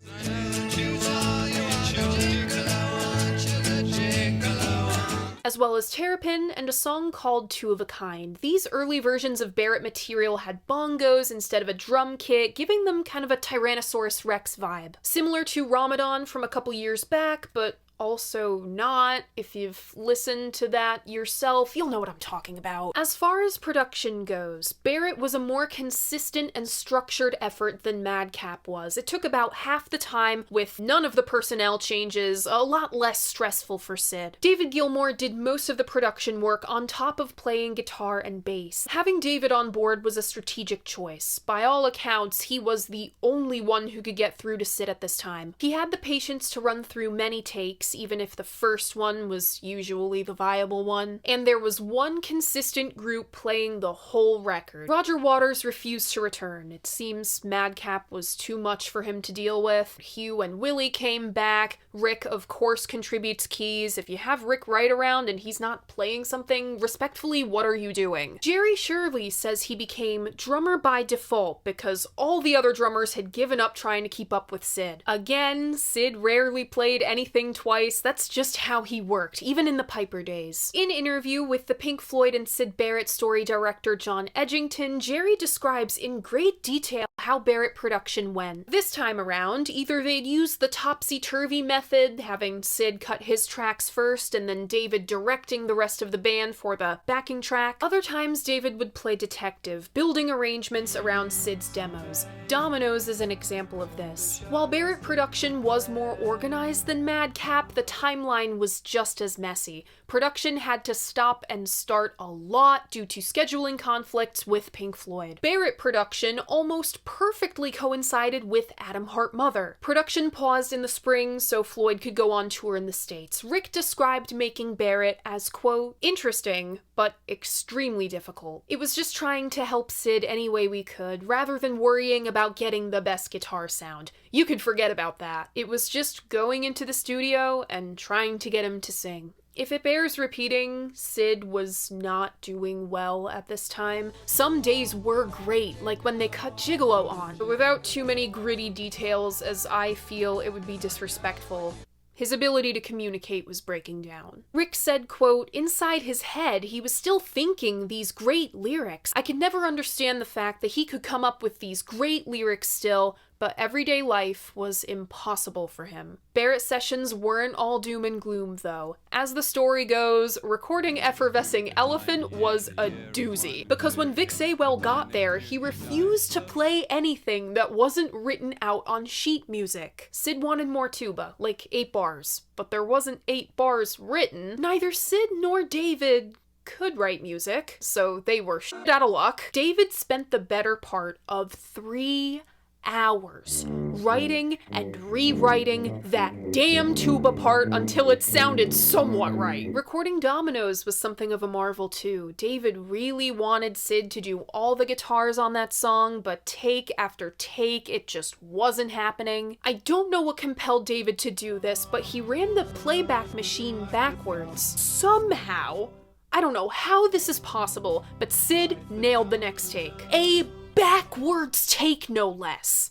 As well as Terrapin and a song called Two of a Kind. These early versions of Barrett material had bongos instead of a drum kit, giving them kind of a Tyrannosaurus Rex vibe. Similar to Ramadan from a couple years back, but also not. If you've listened to that yourself, you'll know what I'm talking about. As far as production goes, Barrett was a more consistent and structured effort than Madcap was. It took about half the time, with none of the personnel changes, a lot less stressful for Syd. David Gilmour did most of the production work on top of playing guitar and bass. Having David on board was a strategic choice. By all accounts, he was the only one who could get through to Syd at this time. He had the patience to run through many takes, even if the first one was usually the viable one, and there was one consistent group playing the whole record. Roger Waters refused to return. It seems Madcap was too much for him to deal with. Hugh and Willie came back. Rick, of course, contributes keys. If you have Rick Wright around and he's not playing something, respectfully, what are you doing? Jerry Shirley says he became drummer by default because all the other drummers had given up trying to keep up with Syd. Again, Syd rarely played anything twice. That's just how he worked, even in the Piper days. In interview with the Pink Floyd and Syd Barrett story director John Edgington, Jerry describes in great detail how Barrett production went. This time around, either they'd use the topsy-turvy method, having Syd cut his tracks first and then David directing the rest of the band for the backing track. Other times David would play detective, building arrangements around Syd's demos. Dominoes is an example of this. While Barrett production was more organized than Madcap, the timeline was just as messy. Production had to stop and start a lot due to scheduling conflicts with Pink Floyd. Barrett production almost perfectly coincided with Atom Heart Mother. Production paused in the spring so Floyd could go on tour in the States. Rick described making Barrett as, quote, interesting, but extremely difficult. It was just trying to help Syd any way we could, rather than worrying about getting the best guitar sound. You could forget about that. It was just going into the studio and trying to get him to sing. If it bears repeating, Syd was not doing well at this time. Some days were great, like when they cut Gigolo on, but without too many gritty details, as I feel it would be disrespectful. His ability to communicate was breaking down. Rick said, quote, inside his head, he was still thinking these great lyrics. I could never understand the fact that he could come up with these great lyrics still, but everyday life was impossible for him. Barrett sessions weren't all doom and gloom, though. As the story goes, recording Effervescing Elephant was a doozy, because when Vic Saywell got there, he refused to play anything that wasn't written out on sheet music. Syd wanted more tuba, like 8 bars, but there wasn't 8 bars written. Neither Syd nor David could write music, so they were shit out of luck. David spent the better part of 3 hours writing and rewriting that damn tuba part until it sounded somewhat right. Recording Dominoes was something of a marvel too. David really wanted Syd to do all the guitars on that song, but take after take, it just wasn't happening. I don't know what compelled David to do this, but he ran the playback machine backwards. Somehow, I don't know how this is possible, but Syd nailed the next take. A backwards take, no less.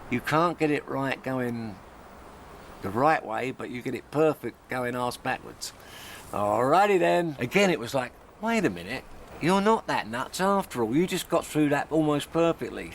You can't get it right going the right way, but you get it perfect going arse backwards. Alrighty then. Again, it was like, wait a minute, you're not that nuts after all. You just got through that almost perfectly.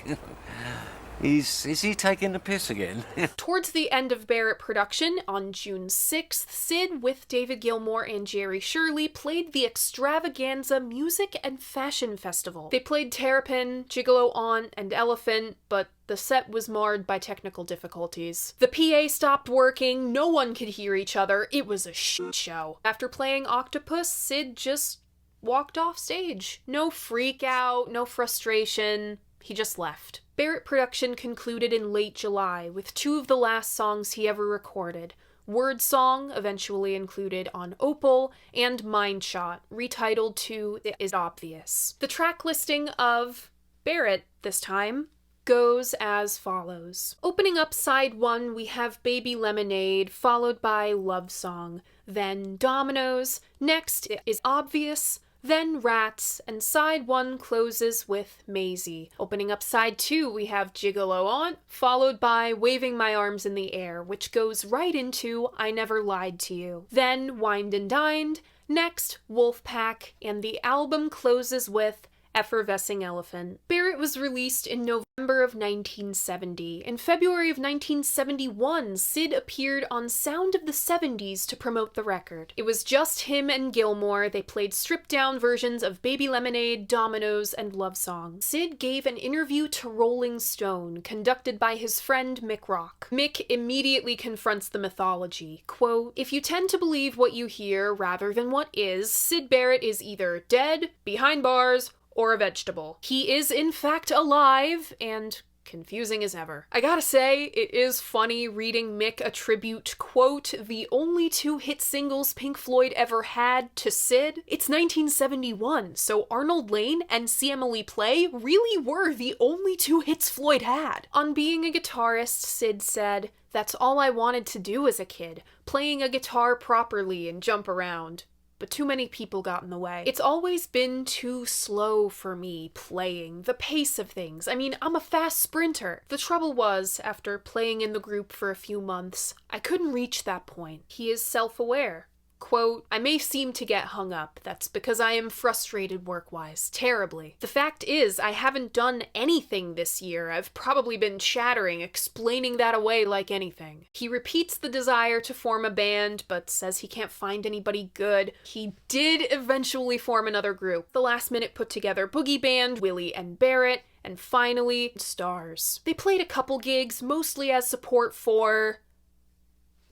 Is he taking the piss again? Towards the end of Barrett production, on June 6th, Syd, with David Gilmour and Jerry Shirley, played the Extravaganza Music and Fashion Festival. They played Terrapin, Gigolo Aunt, and Elephant, but the set was marred by technical difficulties. The PA stopped working, no one could hear each other, it was a shit show. After playing Octopus, Syd just walked off stage. No freak out, no frustration, he just left. Barrett production concluded in late July, with 2 of the last songs he ever recorded. Word Song, eventually included on Opal, and Mind Shot, retitled to It Is Obvious. The track listing of Barrett, this time, goes as follows. Opening up side 1, we have Baby Lemonade, followed by Love Song, then Dominoes, next It Is Obvious, then Rats, and side 1 closes with Maisie. Opening up side 2, we have Gigolo Aunt, followed by Waving My Arms in the Air, which goes right into I Never Lied to You. Then Wined and Dined, next Wolfpack, and the album closes with Effervescing Elephant. Barrett was released in November of 1970. In February of 1971, Syd appeared on Sound of the 70s to promote the record. It was just him and Gilmour. They played stripped-down versions of Baby Lemonade, Dominoes, and Love Song. Syd gave an interview to Rolling Stone, conducted by his friend Mick Rock. Mick immediately confronts the mythology. Quote, "If you tend to believe what you hear rather than what is, Syd Barrett is either dead, behind bars, or a vegetable. He is in fact alive, and confusing as ever." I gotta say, it is funny reading Mick attribute, quote, the only 2 hit singles Pink Floyd ever had to Syd. It's 1971, so Arnold Lane and See Emily Play really were the only 2 hits Floyd had. On being a guitarist, Syd said, "That's all I wanted to do as a kid, playing a guitar properly and jump around. But too many people got in the way. It's always been too slow for me playing, the pace of things. I mean, I'm a fast sprinter." The trouble was, after playing in the group for a few months, I couldn't reach that point. He is self-aware. Quote, "I may seem to get hung up. That's because I am frustrated work-wise, terribly. The fact is, I haven't done anything this year. I've probably been chattering, explaining that away like anything." He repeats the desire to form a band, but says he can't find anybody good. He did eventually form another group. The last minute put together boogie band, Willie and Barrett, and finally, Stars. They played a couple gigs, mostly as support for...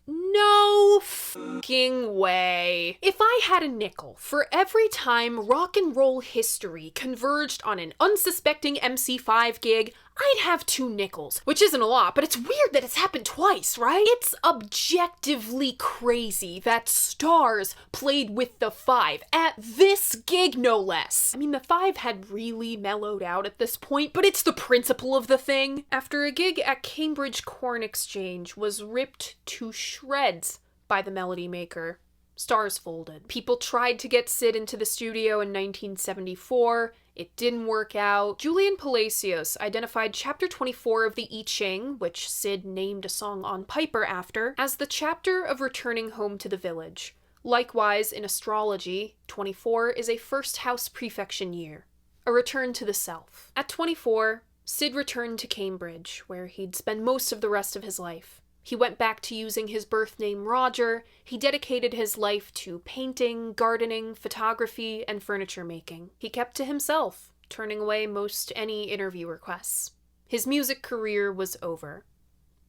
No fucking way. If I had a nickel for every time rock and roll history converged on an unsuspecting MC5 gig, I'd have 2 nickels, which isn't a lot, but it's weird that it's happened twice, right? It's objectively crazy that Stars played with the 5 at this gig, no less. I mean, the 5 had really mellowed out at this point, but it's the principle of the thing. After a gig at Cambridge Corn Exchange was ripped to shreds by the Melody Maker, Stars folded. People tried to get Syd into the studio in 1974. It didn't work out. Julian Palacios identified Chapter 24 of the I Ching, which Syd named a song on Piper after, as the chapter of returning home to the village. Likewise, in astrology, 24 is a first house prefection year, a return to the self. At 24, Syd returned to Cambridge, where he'd spend most of the rest of his life. He went back to using his birth name Roger. He dedicated his life to painting, gardening, photography, and furniture making. He kept to himself, turning away most any interview requests. His music career was over.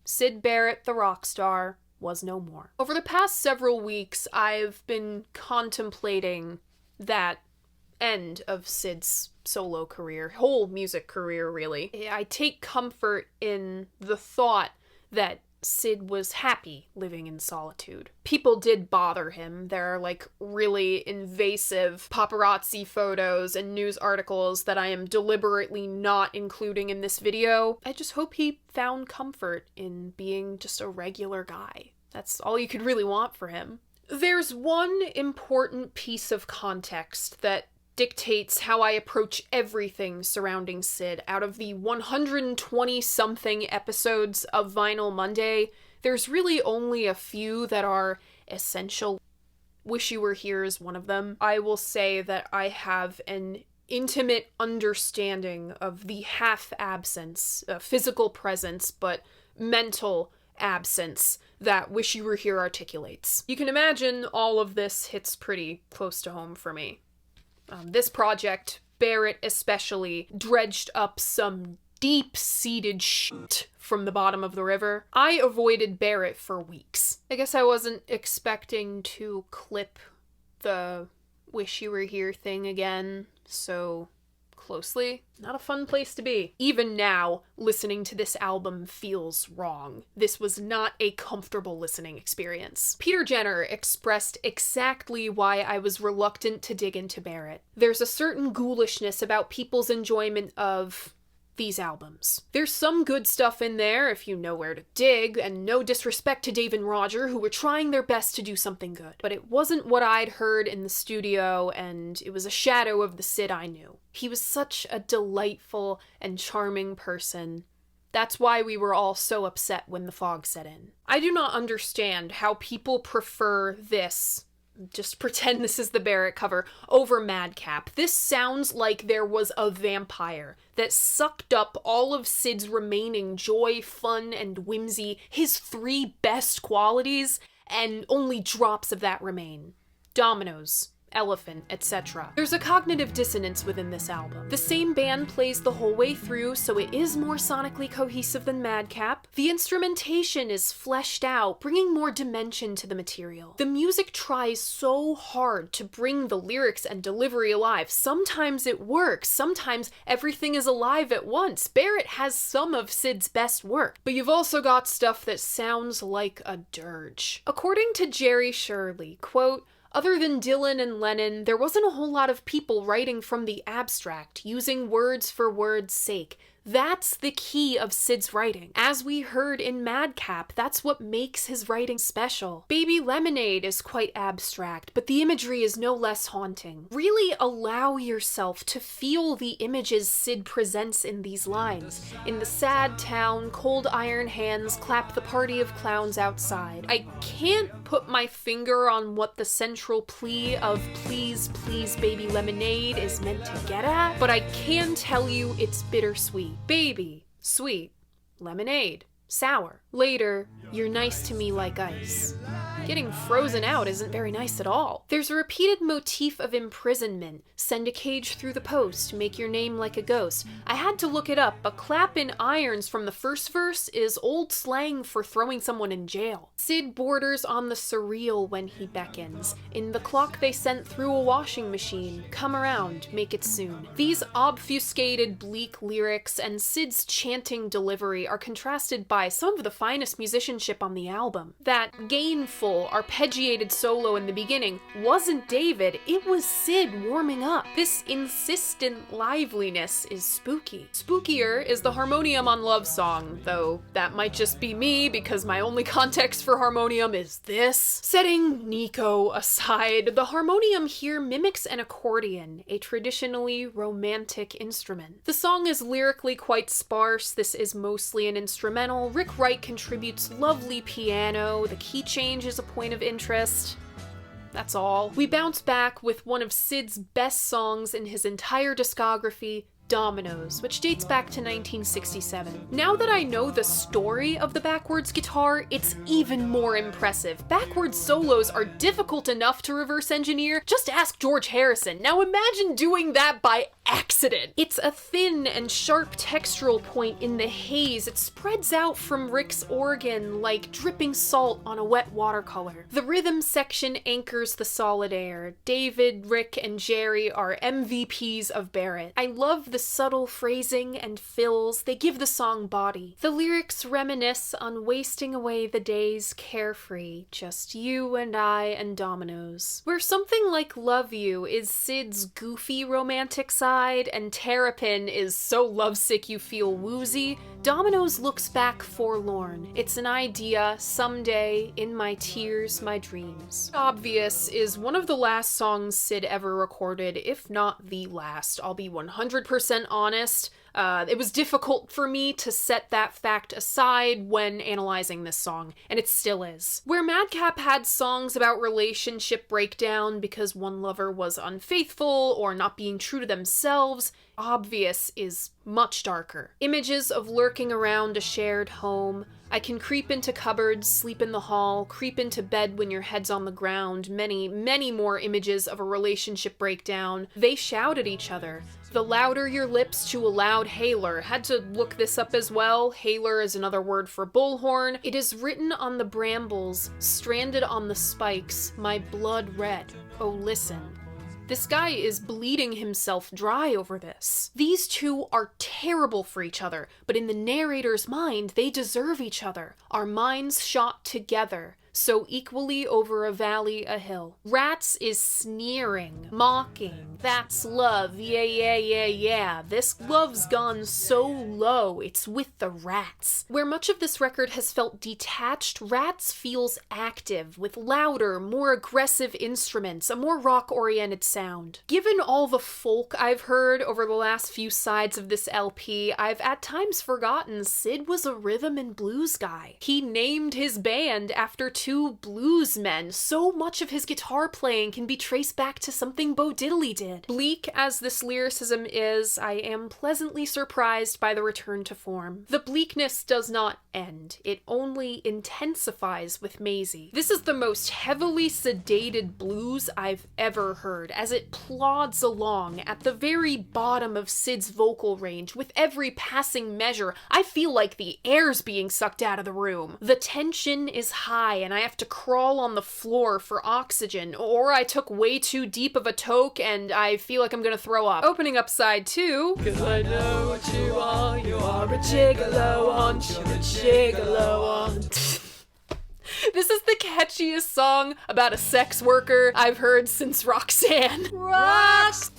Syd Barrett, the rock star, was no more. Over the past several weeks, I've been contemplating that end of Syd's solo career, whole music career, really. I take comfort in the thought that Syd was happy living in solitude. People did bother him. There are, really invasive paparazzi photos and news articles that I am deliberately not including in this video. I just hope he found comfort in being just a regular guy. That's all you could really want for him. There's one important piece of context that dictates how I approach everything surrounding Syd. Out of the 120-something episodes of Vinyl Monday, there's really only a few that are essential. Wish You Were Here is one of them. I will say that I have an intimate understanding of the half-absence, physical presence, but mental absence that Wish You Were Here articulates. You can imagine all of this hits pretty close to home for me. This project, Barrett especially, dredged up some deep-seated shit from the bottom of the river. I avoided Barrett for weeks. I guess I wasn't expecting to clip the Wish You Were Here thing again so closely. Not a fun place to be. Even now, listening to this album feels wrong. This was not a comfortable listening experience. Peter Jenner expressed exactly why I was reluctant to dig into Barrett. There's a certain ghoulishness about people's enjoyment of these albums. There's some good stuff in there if you know where to dig, and no disrespect to Dave and Roger, who were trying their best to do something good. But it wasn't what I'd heard in the studio, and it was a shadow of the Syd I knew. He was such a delightful and charming person. That's why we were all so upset when the fog set in. I do not understand how people prefer this, just pretend this is the Barrett cover, over Madcap. This sounds like there was a vampire that sucked up all of Syd's remaining joy, fun, and whimsy, his three best qualities, and only drops of that remain. Dominoes, Elephant, etc. There's a cognitive dissonance within this album. The same band plays the whole way through, so it is more sonically cohesive than Madcap. The instrumentation is fleshed out, bringing more dimension to the material. The music tries so hard to bring the lyrics and delivery alive. Sometimes it works, sometimes everything is alive at once. Barrett has some of Syd's best work, but you've also got stuff that sounds like a dirge. According to Jerry Shirley, quote, "Other than Dylan and Lennon, there wasn't a whole lot of people writing from the abstract, using words for words' sake. That's the key of Syd's writing. As we heard in Madcap, that's what makes his writing special. Baby Lemonade is quite abstract, but the imagery is no less haunting. Really allow yourself to feel the images Syd presents in these lines. In the sad town, cold iron hands clap the party of clowns outside. I can't put my finger on what the central plea of Please, Please Baby Lemonade is meant to get at, but I can tell you it's bittersweet. Baby, sweet, lemonade, sour. Later, you're nice to me like ice. Getting frozen out isn't very nice at all. There's a repeated motif of imprisonment. Send a cage through the post, make your name like a ghost. I had to look it up, but clap in irons from the first verse is old slang for throwing someone in jail. Syd borders on the surreal when he beckons. In the clock they sent through a washing machine, come around, make it soon. These obfuscated, bleak lyrics and Syd's chanting delivery are contrasted by some of the finest musicianship on the album. That gainful, arpeggiated solo in the beginning wasn't David, it was Syd warming up. This insistent liveliness is spooky. Spookier is the harmonium on Love Song, though that might just be me because my only context for harmonium is this. Setting Nico aside, the harmonium here mimics an accordion, a traditionally romantic instrument. The song is lyrically quite sparse, this is mostly an instrumental. Rick Wright contributes lovely piano, the key change is a point of interest. That's all. We bounce back with one of Syd's best songs in his entire discography, Dominoes, which dates back to 1967. Now that I know the story of the backwards guitar, it's even more impressive. Backwards solos are difficult enough to reverse engineer. Just ask George Harrison. Now imagine doing that by accident. It's a thin and sharp textural point in the haze. It spreads out from Rick's organ like dripping salt on a wet watercolor. The rhythm section anchors the solid air. David, Rick, and Jerry are MVPs of Barrett. I love the subtle phrasing and fills. They give the song body. The lyrics reminisce on wasting away the days carefree, just you and I and Dominoes. Where something like Love You is Syd's goofy romantic side and Terrapin is so lovesick you feel woozy, Dominoes looks back forlorn. It's an idea, someday, in my tears, my dreams. Obvious is one of the last songs Syd ever recorded, if not the last. I'll be 100% honest. It was difficult for me to set that fact aside when analyzing this song, and it still is. Where Madcap had songs about relationship breakdown because one lover was unfaithful or not being true to themselves, Obvious is much darker. Images of lurking around a shared home. I can creep into cupboards, sleep in the hall, creep into bed when your head's on the ground. Many, many more images of a relationship breakdown. They shout at each other. The louder your lips to a loud hailer. Had to look this up as well. Hailer is another word for bullhorn. It is written on the brambles, stranded on the spikes, my blood red. Oh, listen. This guy is bleeding himself dry over this. These two are terrible for each other, but in the narrator's mind, they deserve each other. Our minds shot together, so equally over a valley, a hill. Rats is sneering, mocking. That's love, yeah, yeah, yeah, yeah. This love's gone so low, it's with the rats. Where much of this record has felt detached, Rats feels active, with louder, more aggressive instruments, a more rock-oriented sound. Given all the folk I've heard over the last few sides of this LP, I've at times forgotten Syd was a rhythm and blues guy. He named his band after two blues men. So much of his guitar playing can be traced back to something Bo Diddley did. Bleak as this lyricism is, I am pleasantly surprised by the return to form. The bleakness does not end. It only intensifies with Maisie. This is the most heavily sedated blues I've ever heard, as it plods along at the very bottom of Syd's vocal range. With every passing measure, I feel like the air's being sucked out of the room. The tension is high, and I have to crawl on the floor for oxygen, or I took way too deep of a toke and I feel like I'm gonna throw up. Opening up side 2. 'Cause I know what you are a gigolo, aren't you a gigolo, aren't This is the catchiest song about a sex worker I've heard since Roxanne. Rocks!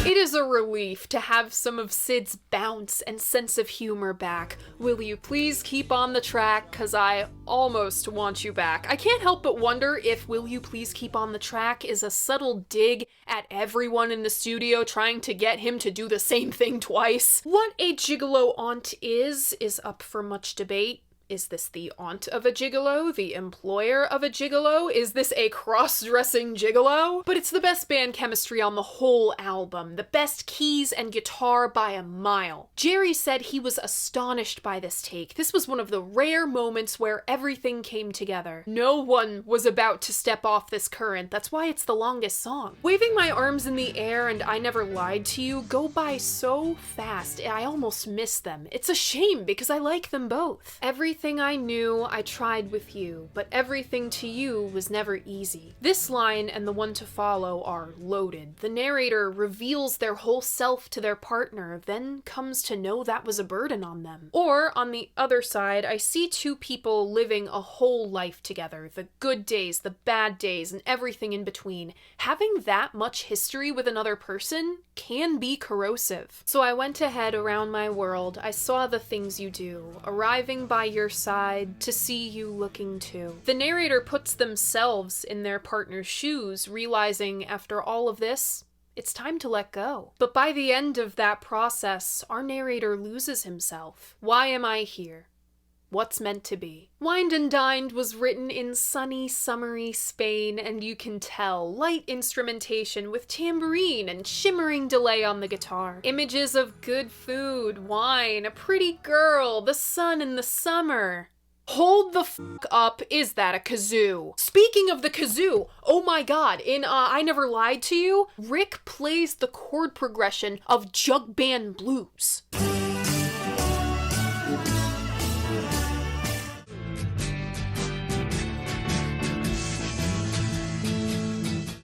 It is a relief to have some of Syd's bounce and sense of humor back. Will you please keep on the track, 'cause I almost want you back. I can't help but wonder if Will You Please Keep on the Track is a subtle dig at everyone in the studio trying to get him to do the same thing twice. What a gigolo aunt is up for much debate. Is this the aunt of a gigolo? The employer of a gigolo? Is this a cross-dressing gigolo? But it's the best band chemistry on the whole album. The best keys and guitar by a mile. Jerry said he was astonished by this take. This was one of the rare moments where everything came together. No one was about to step off this current. That's why it's the longest song. Waving my arms in the air and I Never Lied to You go by so fast, I almost miss them. It's a shame because I like them both. Everything I knew, I tried with you, but everything to you was never easy. This line and the one to follow are loaded. The narrator reveals their whole self to their partner, then comes to know that was a burden on them. Or, on the other side, I see two people living a whole life together, the good days, the bad days, and everything in between. Having that much history with another person can be corrosive. So I went ahead around my world, I saw the things you do, arriving by your side to see you looking too. The narrator puts themselves in their partner's shoes, realizing after all of this, it's time to let go. But by the end of that process, our narrator loses himself. Why am I here? what's meant to be. Wined and Dined was written in sunny, summery Spain, and you can tell light instrumentation with tambourine and shimmering delay on the guitar. Images of good food, wine, a pretty girl, the sun in the summer. Hold the f*** up, is that a kazoo? Speaking of the kazoo, oh my god, in I Never Lied to You, Rick plays the chord progression of jug band blues.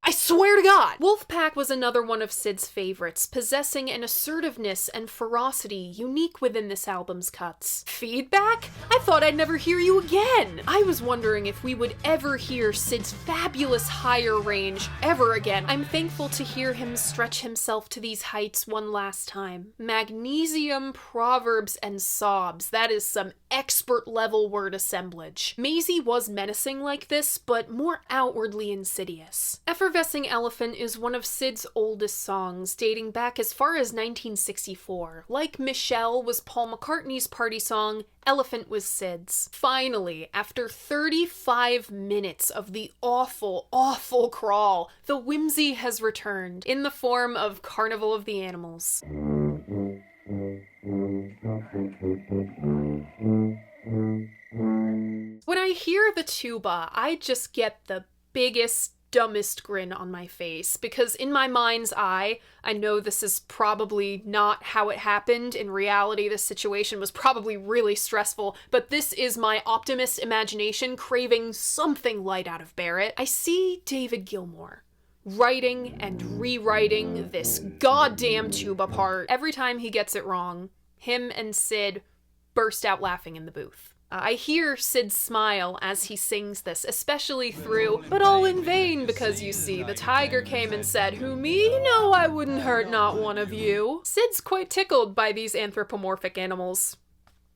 I swear to God! Wolfpack was another one of Syd's favorites, possessing an assertiveness and ferocity unique within this album's cuts. Feedback? I thought I'd never hear you again! I was wondering if we would ever hear Syd's fabulous higher range ever again. I'm thankful to hear him stretch himself to these heights one last time. Magnesium, proverbs, and sobs. That is some expert level word assemblage. Maisie was menacing like this, but more outwardly insidious. Effervescing Elephant is one of Syd's oldest songs, dating back as far as 1964. Like Michelle was Paul McCartney's party song, Elephant was Syd's. Finally, after 35 minutes of the awful, awful crawl, the whimsy has returned, in the form of Carnival of the Animals. When I hear the tuba, I just get the biggest, dumbest grin on my face, because in my mind's eye, I know this is probably not how it happened. In reality, this situation was probably really stressful, but this is my optimist imagination craving something light out of Barrett. I see David Gilmour writing and rewriting this goddamn tuba part. Every time he gets it wrong, him and Syd burst out laughing in the booth. I hear Syd smile as he sings this, especially through, but all in vain, because you see, the tiger came and said, who me? No, I wouldn't hurt not one of you. Syd's quite tickled by these anthropomorphic animals.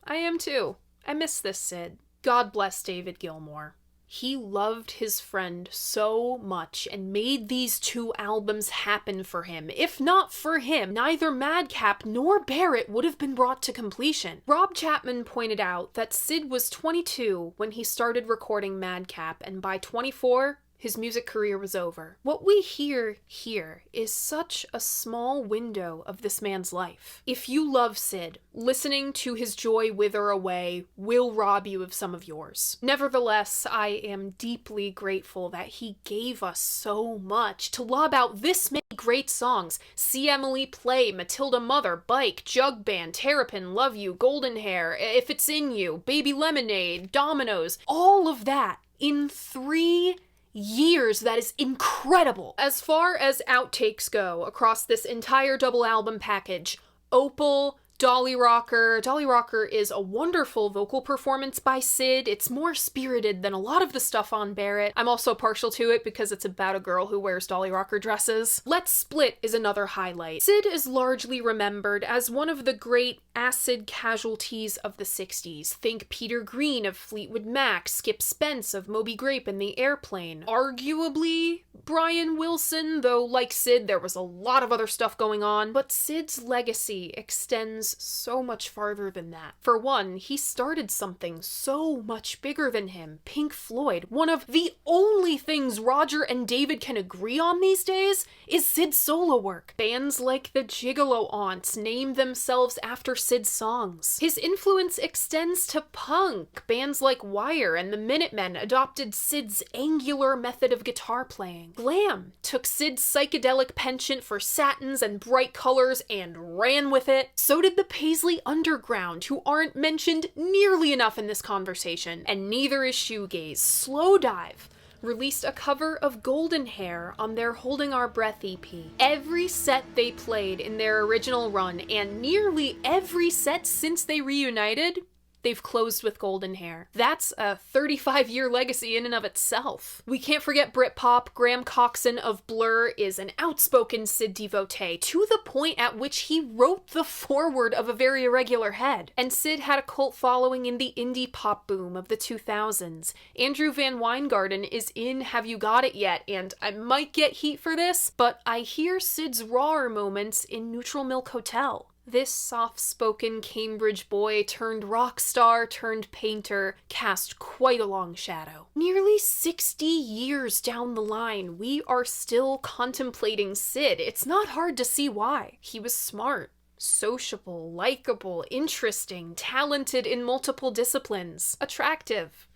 I am too. I miss this Syd. God bless David Gilmour. He loved his friend so much and made these two albums happen for him. If not for him, neither Madcap nor Barrett would have been brought to completion. Rob Chapman pointed out that Syd was 22 when he started recording Madcap, and by 24, his music career was over. What we hear here is such a small window of this man's life. If you love Syd, listening to his joy wither away will rob you of some of yours. Nevertheless, I am deeply grateful that he gave us so much to lob out this many great songs. See Emily Play, Matilda Mother, Bike, Jug Band, Terrapin, Love You, Golden Hair, If It's In You, Baby Lemonade, Dominoes, all of that in 3 years. That is incredible. As far as outtakes go across this entire double album package, Opal, Dolly Rocker. Dolly Rocker is a wonderful vocal performance by Syd. It's more spirited than a lot of the stuff on Barrett. I'm also partial to it because it's about a girl who wears Dolly Rocker dresses. Let's Split is another highlight. Syd is largely remembered as one of the great acid casualties of the 60s. Think Peter Green of Fleetwood Mac, Skip Spence of Moby Grape and the Airplane. Arguably Brian Wilson, though like Syd, there was a lot of other stuff going on. But Syd's legacy extends so much farther than that. For one, he started something so much bigger than him, Pink Floyd. One of the only things Roger and David can agree on these days is Syd's solo work. Bands like the Gigolo Aunts name themselves after Syd's songs. His influence extends to punk. Bands like Wire and the Minutemen adopted Syd's angular method of guitar playing. Glam took Syd's psychedelic penchant for satins and bright colors and ran with it. So did the Paisley Underground, who aren't mentioned nearly enough in this conversation. And neither is Shoegaze. Slowdive released a cover of Golden Hair on their Holding Our Breath EP. Every set they played in their original run, and nearly every set since they reunited, they've closed with Golden Hair. That's a 35-year legacy in and of itself. We can't forget Britpop. Graham Coxon of Blur is an outspoken Syd devotee, to the point at which he wrote the foreword of A Very Irregular Head. And Syd had a cult following in the indie pop boom of the 2000s. Andrew Van Weingarten is in Have You Got It Yet? And I might get heat for this, but I hear Syd's rawer moments in Neutral Milk Hotel. This soft-spoken Cambridge boy turned rock star turned painter cast quite a long shadow. Nearly 60 years down the line, we are still contemplating Syd. It's not hard to see why. He was smart, sociable, likable, interesting, talented in multiple disciplines, attractive.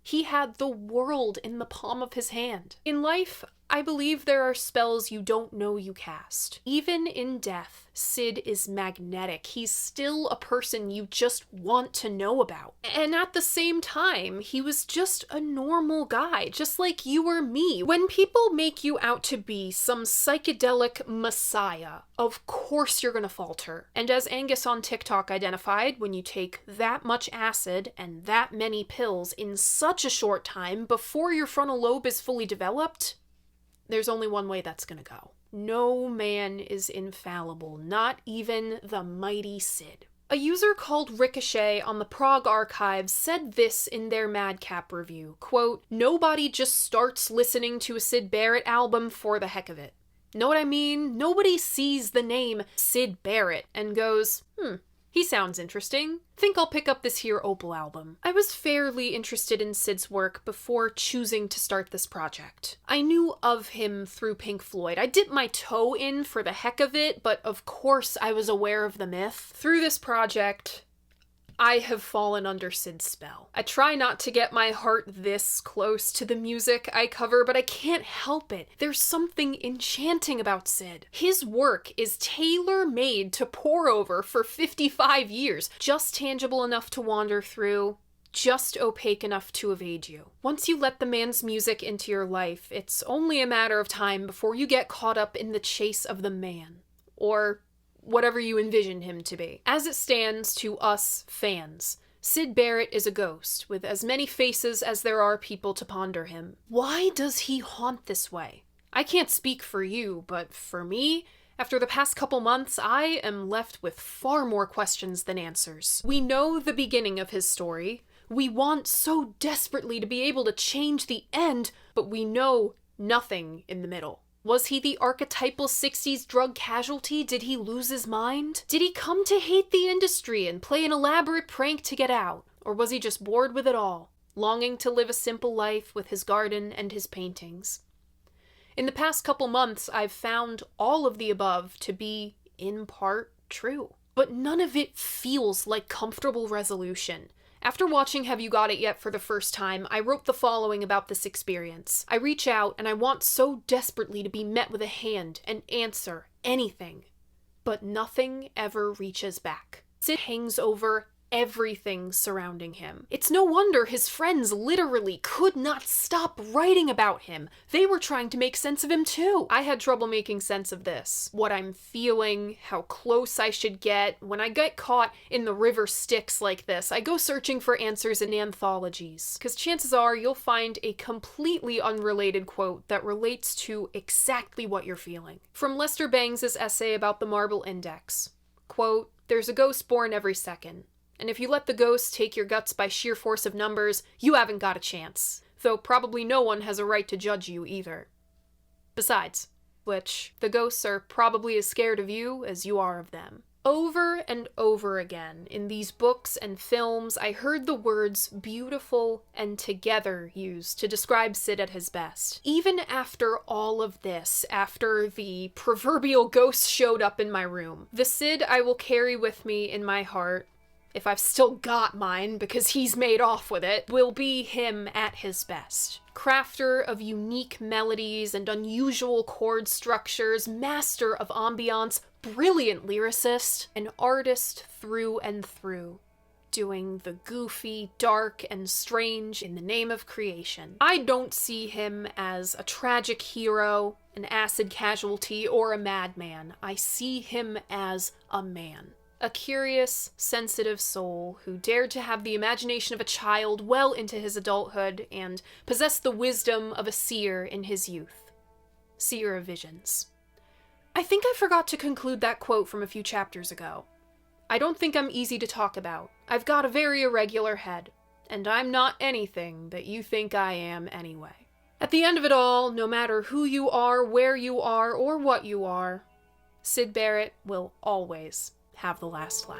He had the world in the palm of his hand. In life, I believe there are spells you don't know you cast. Even in death, Syd is magnetic. He's still a person you just want to know about. And at the same time, he was just a normal guy, just like you or me. When people make you out to be some psychedelic messiah, of course you're gonna falter. And as Angus on TikTok identified, when you take that much acid and that many pills in such a short time before your frontal lobe is fully developed, there's only one way that's gonna go. No man is infallible, not even the mighty Syd. A user called Ricochet on the Prague Archives said this in their Madcap review, quote, "Nobody just starts listening to a Syd Barrett album for the heck of it. Know what I mean? Nobody sees the name Syd Barrett and goes, he sounds interesting. Think I'll pick up this here Opal album." I was fairly interested in Syd's work before choosing to start this project. I knew of him through Pink Floyd. I dipped my toe in for the heck of it, but of course I was aware of the myth. Through this project, I have fallen under Syd's spell. I try not to get my heart this close to the music I cover, but I can't help it. There's something enchanting about Syd. His work is tailor-made to pore over for 55 years, just tangible enough to wander through, just opaque enough to evade you. Once you let the man's music into your life, it's only a matter of time before you get caught up in the chase of the man. Or whatever you envision him to be. As it stands to us fans, Syd Barrett is a ghost, with as many faces as there are people to ponder him. Why does he haunt this way? I can't speak for you, but for me, after the past couple months, I am left with far more questions than answers. We know the beginning of his story. We want so desperately to be able to change the end, but we know nothing in the middle. Was he the archetypal 60s drug casualty? Did he lose his mind? Did he come to hate the industry and play an elaborate prank to get out? Or was he just bored with it all, longing to live a simple life with his garden and his paintings? In the past couple months, I've found all of the above to be, in part, true. But none of it feels like comfortable resolution. After watching Have You Got It Yet for the first time, I wrote the following about this experience. I reach out and I want so desperately to be met with a hand, an answer, anything. But nothing ever reaches back. Syd hangs over everything surrounding him. It's no wonder his friends literally could not stop writing about him. They were trying to make sense of him too. I had trouble making sense of this. What I'm feeling, how close I should get. When I get caught in the river Styx like this, I go searching for answers in anthologies. Because chances are you'll find a completely unrelated quote that relates to exactly what you're feeling. From Lester Bangs' essay about the Marble Index. Quote, "There's a ghost born every second. And if you let the ghost take your guts by sheer force of numbers, you haven't got a chance. Though probably no one has a right to judge you either. Besides which, the ghosts are probably as scared of you as you are of them." Over and over again, in these books and films, I heard the words beautiful and together used to describe Syd at his best. Even after all of this, after the proverbial ghost showed up in my room, the Syd I will carry with me in my heart, if I've still got mine because he's made off with it, will be him at his best. Crafter of unique melodies and unusual chord structures, master of ambiance, brilliant lyricist, an artist through and through, doing the goofy, dark, and strange in the name of creation. I don't see him as a tragic hero, an acid casualty, or a madman. I see him as a man. A curious, sensitive soul who dared to have the imagination of a child well into his adulthood and possessed the wisdom of a seer in his youth. Seer of visions. I think I forgot to conclude that quote from a few chapters ago. I don't think I'm easy to talk about. I've got a very irregular head, and I'm not anything that you think I am anyway. At the end of it all, no matter who you are, where you are, or what you are, Syd Barrett will always have the last laugh.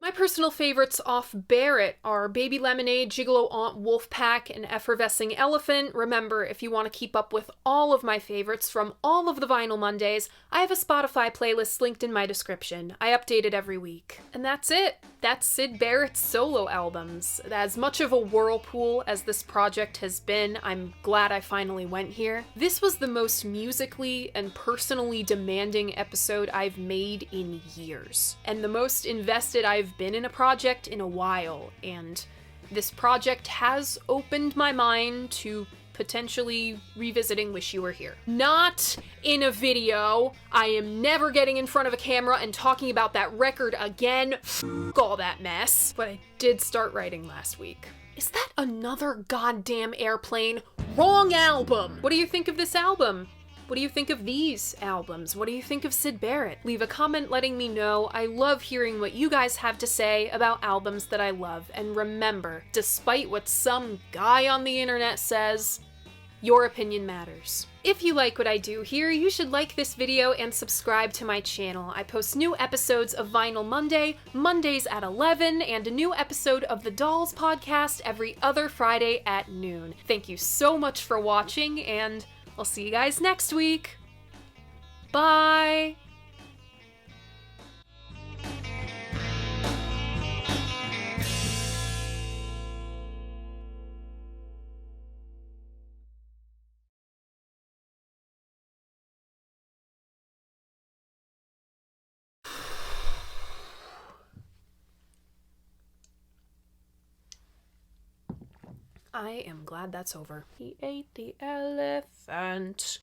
My personal favorites off Barrett are Baby Lemonade, Gigolo Aunt Wolfpack, and Effervescing Elephant. Remember, if you want to keep up with all of my favorites from all of the Vinyl Mondays, I have a Spotify playlist linked in my description. I update it every week. And that's it. That's Syd Barrett's solo albums. As much of a whirlpool as this project has been, I'm glad I finally went here. This was the most musically and personally demanding episode I've made in years, and the most invested I've been in a project in a while, and this project has opened my mind to potentially revisiting Wish You Were Here. Not in a video. I am never getting in front of a camera and talking about that record again. F*** all that mess. But I did start writing last week. Is that another goddamn airplane? Wrong album! What do you think of this album? What do you think of these albums? What do you think of Syd Barrett? Leave a comment letting me know. I love hearing what you guys have to say about albums that I love. And remember, despite what some guy on the internet says, your opinion matters. If you like what I do here, you should like this video and subscribe to my channel. I post new episodes of Vinyl Monday, Mondays at 11, and a new episode of the Dolls podcast every other Friday at noon. Thank you so much for watching, and I'll see you guys next week. Bye! I am glad that's over. He ate the elephant.